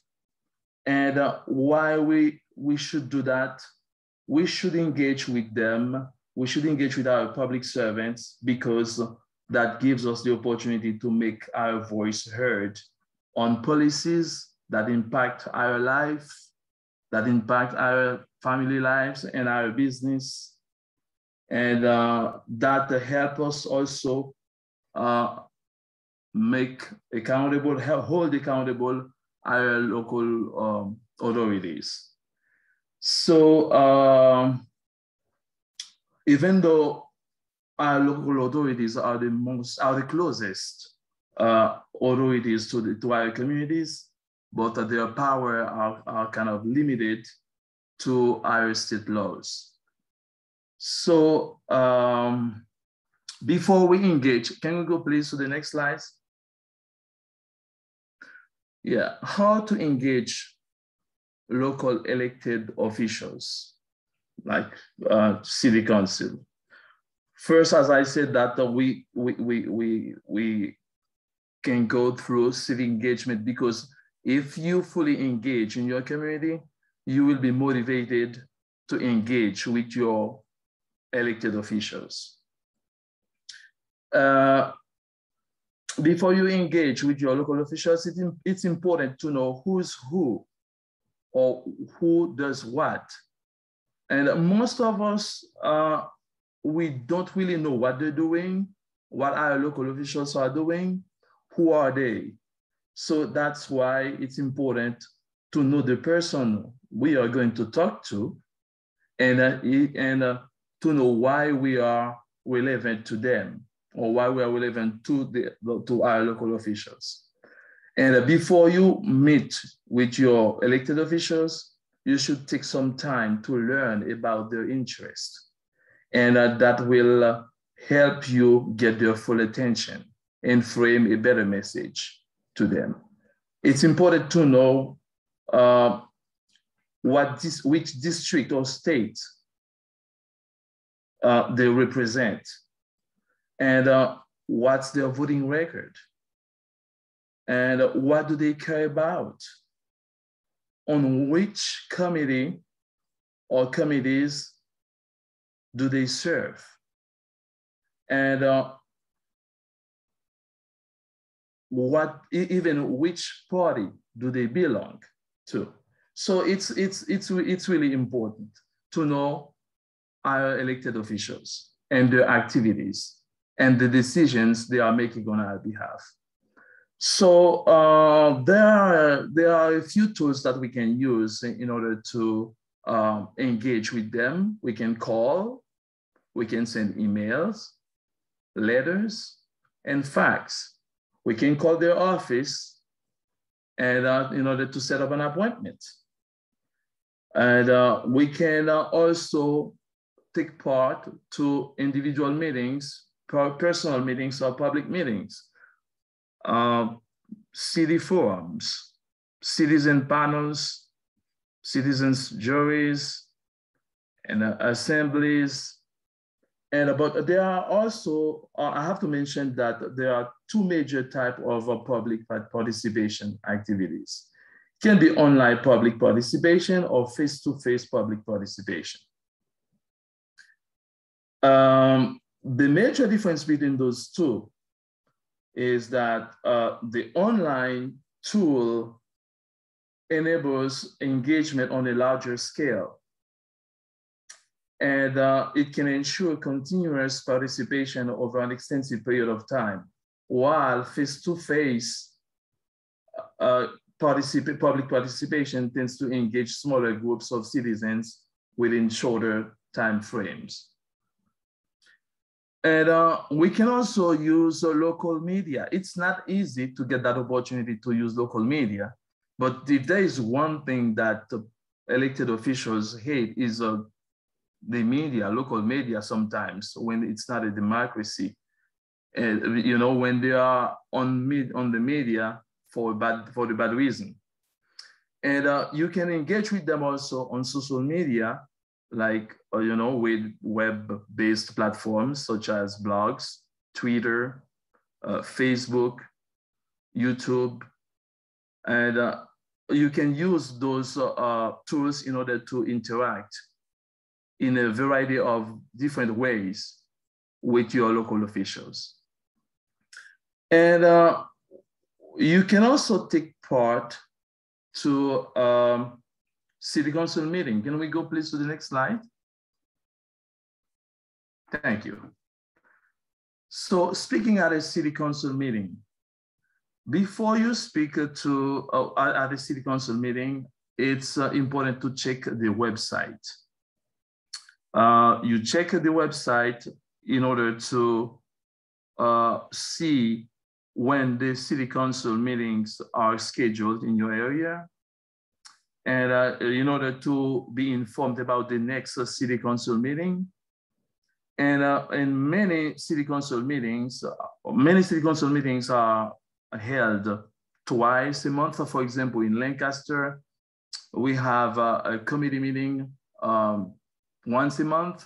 And why we should do that, we should engage with them. We should engage with our public servants because that gives us the opportunity to make our voice heard on policies that impact our life, that impact our family lives and our business. And that help us also make accountable, hold accountable our local authorities. So even though our local authorities are the closest authorities to our communities, but their power are kind of limited to our state laws. So before we engage, can we go please to the next slide? Yeah, how to engage local elected officials like city council. First, as I said, that we can go through civic engagement because if you fully engage in your community, you will be motivated to engage with your elected officials. Before you engage with your local officials, it's important to know who's who or who does what. And most of us, we don't really know what they're doing, what our local officials are doing, who are they? So that's why it's important to know the person we are going to talk to and to know why we are relevant to them or why we are relevant to our local officials. And before you meet with your elected officials, you should take some time to learn about their interests. And that will help you get their full attention and frame a better message to them. It's important to know which district or state they represent, and what's their voting record, and what do they care about, on which committee or committees do they serve, and even which party do they belong to. So it's really important to know our elected officials and their activities and the decisions they are making on our behalf. So there are a few tools that we can use in order to engage with them. We can call, we can send emails, letters, and fax. We can call their office and in order to set up an appointment. And we can also take part to individual meetings, personal meetings, or public meetings, city forums, citizen panels, citizens juries, and assemblies. But there are also, I have to mention that there are two major types of public participation activities. It can be online public participation or face-to-face public participation. The major difference between those two is that the online tool enables engagement on a larger scale. And it can ensure continuous participation over an extensive period of time, while face-to-face public participation tends to engage smaller groups of citizens within shorter time frames. And we can also use local media. It's not easy to get that opportunity to use local media, but if there is one thing that elected officials hate is the media, local media sometimes, when it's not a democracy. You know, when they are on the media for the bad reason. And you can engage with them also on social media, like, you know, with web-based platforms such as blogs, Twitter, Facebook, YouTube. And you can use those tools in order to interact in a variety of different ways with your local officials. And you can also take part to city council meeting. Can we go please to the next slide? Thank you. So speaking at a city council meeting, before you speak to at a city council meeting, it's important to check the website. You check the website in order to see when the city council meetings are scheduled in your area, and in order to be informed about the next city council meeting. And in many city council meetings are held twice a month. For example, in Lancaster, we have a committee meeting once a month,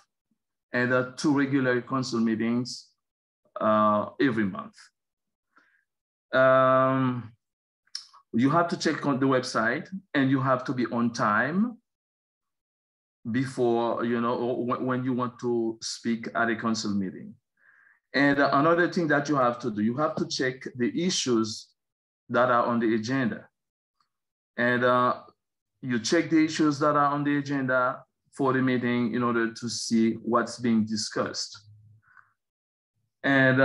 and 2 regular council meetings every month. You have to check on the website, and you have to be on time before, you know, when you want to speak at a council meeting. And another thing that you have to do, you have to check the issues that are on the agenda. And you check the issues that are on the agenda for the meeting in order to see what's being discussed. And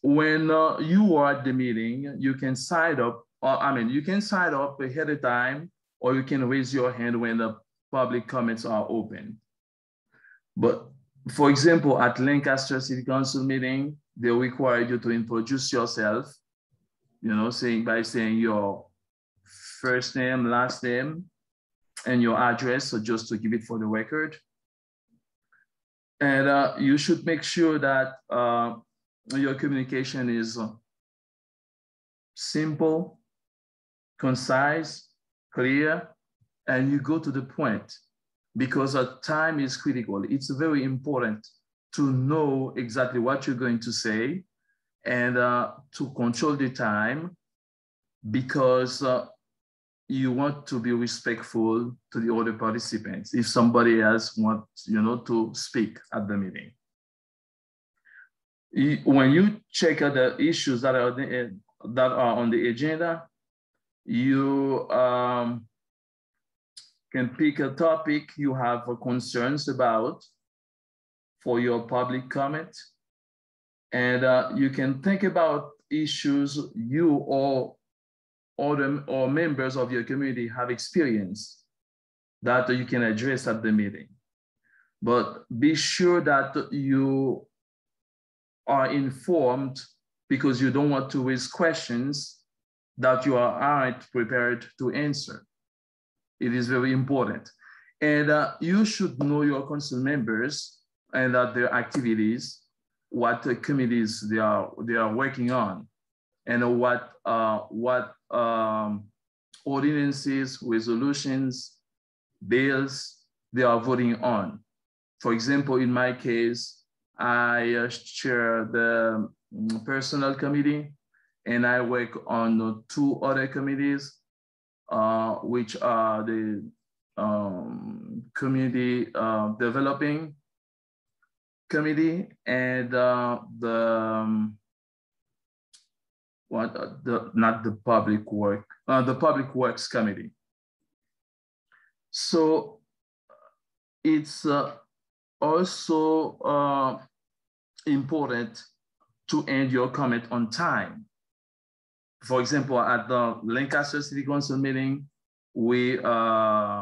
when you are at the meeting, you can sign up, you can sign up ahead of time, or you can raise your hand when the public comments are open. But for example, at Lancaster City Council meeting, they require you to introduce yourself, you know, by saying your first name, last name, and your address, so just to give it for the record. And you should make sure that your communication is simple, concise, clear, and you go to the point, because time is critical. It's very important to know exactly what you're going to say and to control the time, because you want to be respectful to the other participants if somebody else wants, to speak at the meeting. When you check out the issues that are on the agenda, you can pick a topic you have concerns about for your public comment. And you can think about issues you or members of your community have experienced that you can address at the meeting. But be sure that you are informed, because you don't want to raise questions that you aren't prepared to answer. It is very important. And you should know your council members and their activities, what committees they are working on, and what ordinances, resolutions, bills they are voting on. For example, in my case, I chair the personnel committee, and I work on 2 other committees, which are the community developing committee and the public works committee. So it's also important to end your comment on time. For example, at the Lancaster City Council meeting, we allowed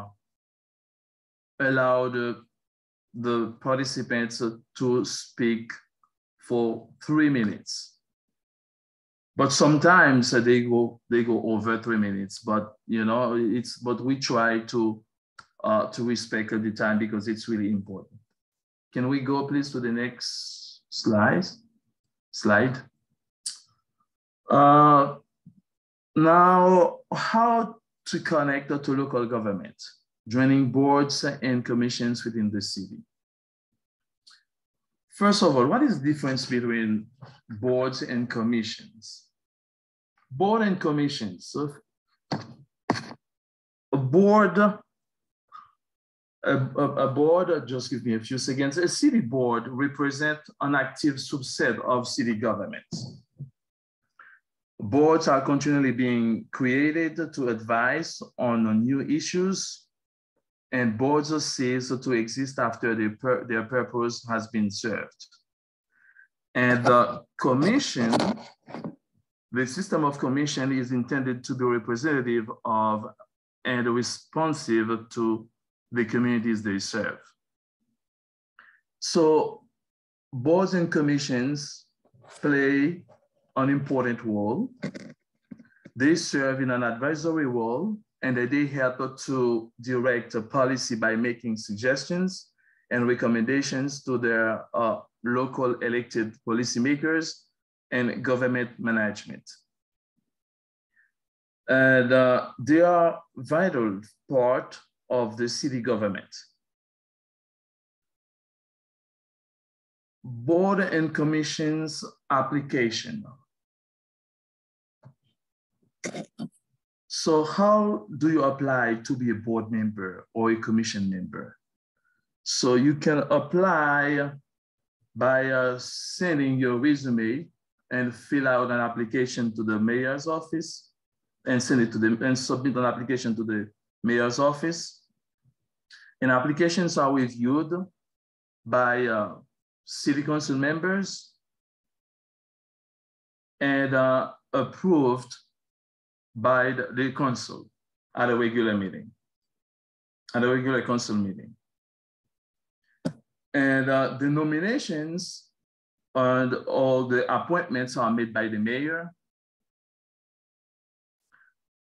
the participants to speak for 3 minutes. But sometimes they go over 3 minutes. But but we try to respect the time, because it's really important. Can we go please to the next slide? Now, how to connect to local government, joining boards and commissions within the city. First of all, what is the difference between boards and commissions? Board and commissions. So a board, just give me a few seconds. A city board represents an active subset of city governments. Boards are continually being created to advise on new issues, and boards cease to exist after their purpose has been served. And the commission, the system of commission is intended to be representative of and responsive to the communities they serve. So boards and commissions play an important role. They serve in an advisory role, and they help to direct a policy by making suggestions and recommendations to their local elected policymakers and government management. And they are vital part of the city government. Board and commissions application. So how do you apply to be a board member or a commission member? So you can apply by sending your resume and fill out an application to the mayor's office and send it to them and submit an application to the mayor's office. And applications are reviewed by city council members and approved by the council at a regular meeting, at a regular council meeting. And the nominations and all the appointments are made by the mayor,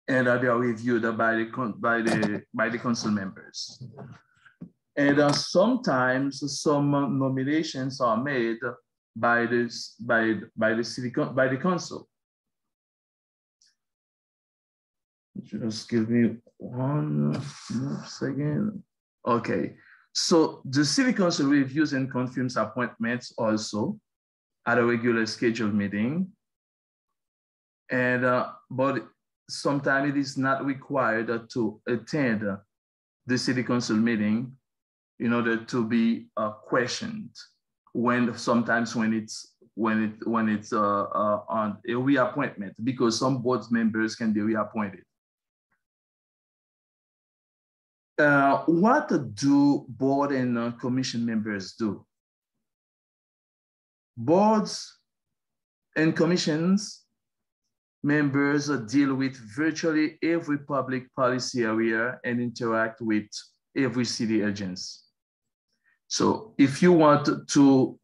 and they are reviewed by the council members. And sometimes some nominations are made by the council. Just give me one second. Okay, so the City Council reviews and confirms appointments also at a regular scheduled meeting. And but sometimes it is not required to attend the City Council meeting in order to be questioned sometimes when it's on a reappointment, because some board members can be reappointed. What do board and commission members do? Boards and commissions members deal with virtually every public policy area and interact with every city agency. So if you want to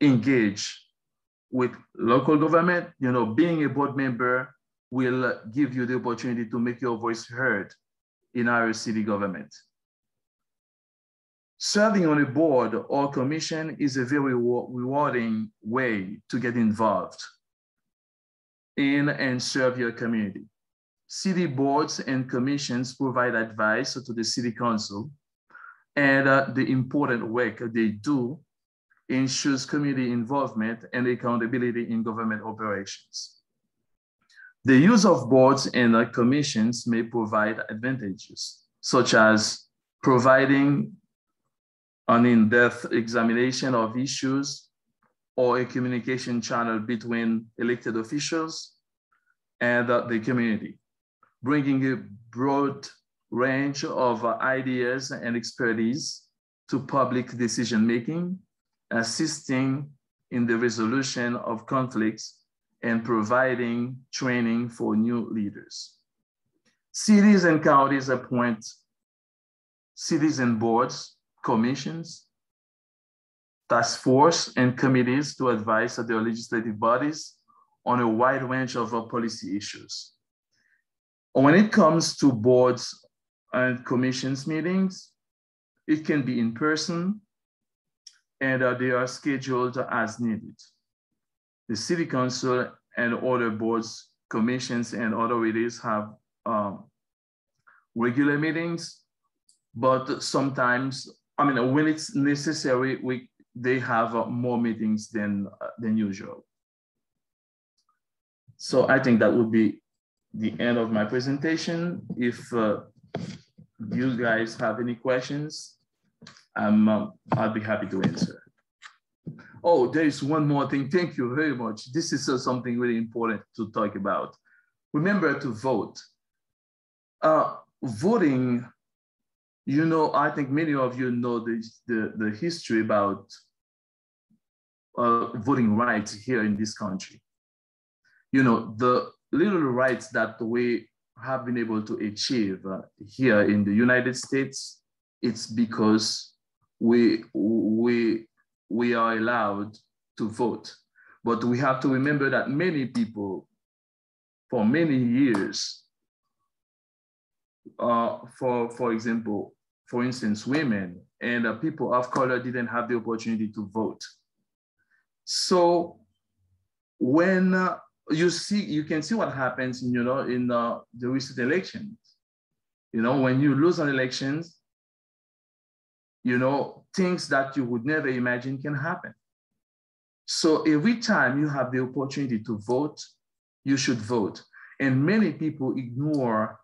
engage with local government, being a board member will give you the opportunity to make your voice heard in our city government. Serving on a board or commission is a very rewarding way to get involved in and serve your community. City boards and commissions provide advice to the city council, and the important work they do ensures community involvement and accountability in government operations. The use of boards and commissions may provide advantages, such as providing an in-depth examination of issues or a communication channel between elected officials and the community, bringing a broad range of ideas and expertise to public decision-making, assisting in the resolution of conflicts, and providing training for new leaders. Cities and counties appoint citizen boards, commissions, task force, and committees to advise their legislative bodies on a wide range of policy issues. When it comes to boards and commissions meetings, it can be in person, and they are scheduled as needed. The City Council and other boards, commissions, and authorities have regular meetings, but sometimes, when it's necessary, they have more meetings than usual. So I think that would be the end of my presentation. If you guys have any questions, I'll be happy to answer. Oh, there is one more thing. Thank you very much. This is something really important to talk about. Remember to vote. Voting, I think many of you know the history about voting rights here in this country. The little rights that we have been able to achieve here in the United States, it's because we are allowed to vote. But we have to remember that many people, for many years, for instance, women and people of color didn't have the opportunity to vote. So when you can see what happens, in the recent elections. When you lose an elections, things that you would never imagine can happen. So every time you have the opportunity to vote, you should vote. And many people ignore,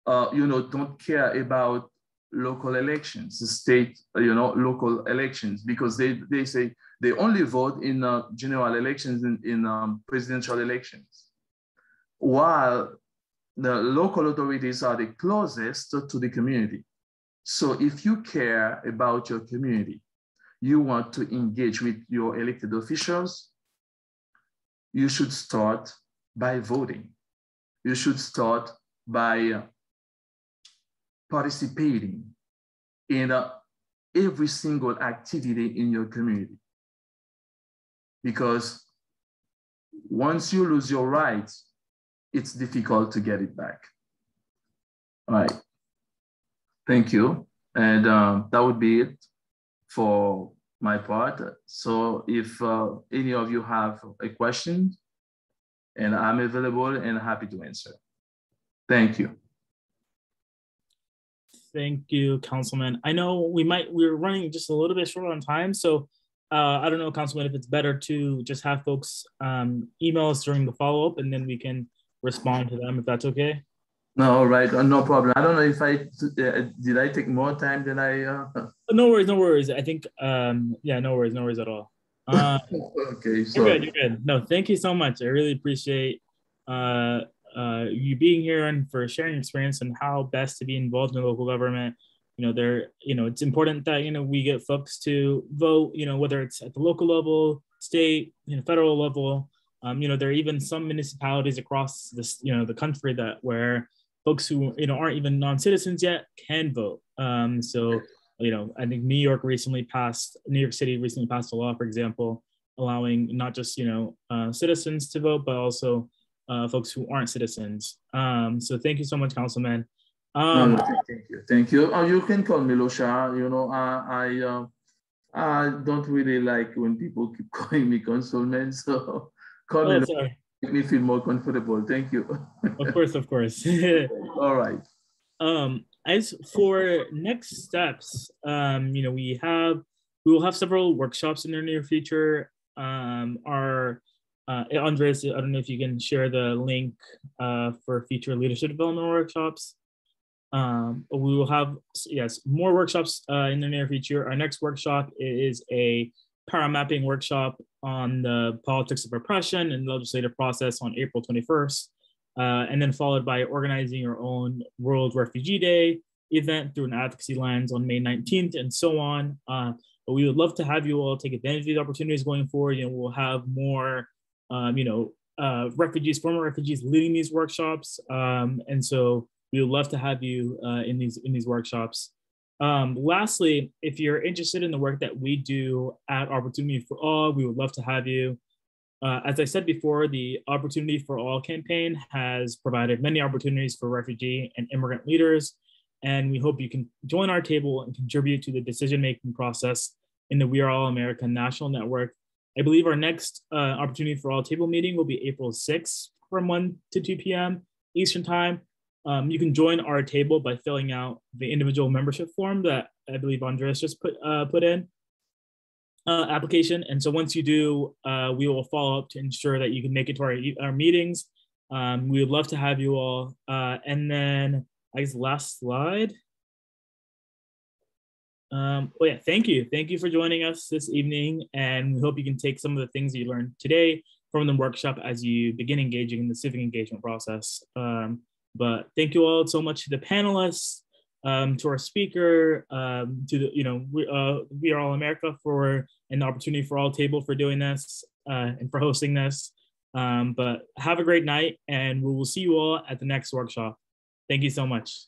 don't care about local elections, state, local elections, because they say they only vote in general elections, in presidential elections, while the local authorities are the closest to the community. So if you care about your community, you want to engage with your elected officials, you should start by voting. You should start by participating in every single activity in your community. Because once you lose your rights, it's difficult to get it back. All right. Thank you. And that would be it for my part. So if any of you have a question, and I'm available and happy to answer. Thank you. Thank you, Councilman. I know we're running just a little bit short on time, so I don't know, Councilman, if it's better to just have folks email us during the follow-up, and then we can respond to them, if that's okay. No, all right, no problem. I don't know if did I take more time than I? No worries, no worries. I think yeah, no worries at all. Okay, sorry. You're good. No, thank you so much. I really appreciate you being here and for sharing your experience and how best to be involved in local government. It's important that, we get folks to vote, whether it's at the local level, state, federal level. There are even some municipalities across this, the country where folks who, aren't even non-citizens yet can vote. So, I think New York City recently passed a law, for example, allowing not just, citizens to vote, but also folks who aren't citizens. So thank you so much, Councilman. No, thank you. You can call me Losha. I don't really like when people keep calling me Councilman, so call me. Sorry. Make me feel more comfortable. Thank you. Of course. All right. As for next steps, we will have several workshops in the near future. Andres, I don't know if you can share the link for future leadership development workshops. We will have, more workshops in the near future. Our next workshop is a paramapping workshop on the politics of oppression and legislative process on April 21st, and then followed by organizing your own World Refugee Day event through an advocacy lens on May 19th and so on. But we would love to have you all take advantage of these opportunities going forward. We'll have more, former refugees leading these workshops. And so we would love to have you in these workshops. Lastly, if you're interested in the work that we do at Opportunity for All, we would love to have you. As I said before, the Opportunity for All campaign has provided many opportunities for refugee and immigrant leaders, and we hope you can join our table and contribute to the decision-making process in the We Are All America National Network. I believe our next Opportunity for All table meeting will be April 6th from 1 to 2 p.m. Eastern Time. You can join our table by filling out the individual membership form that I believe Andres just put in application. And so once you do, we will follow up to ensure that you can make it to our meetings. We would love to have you all. And then I guess last slide. Thank you. Thank you for joining us this evening. And we hope you can take some of the things you learned today from the workshop as you begin engaging in the civic engagement process. But thank you all so much to the panelists, to our speaker, to the, We Are All America for an Opportunity for All table for doing this and for hosting this. But have a great night, and we will see you all at the next workshop. Thank you so much.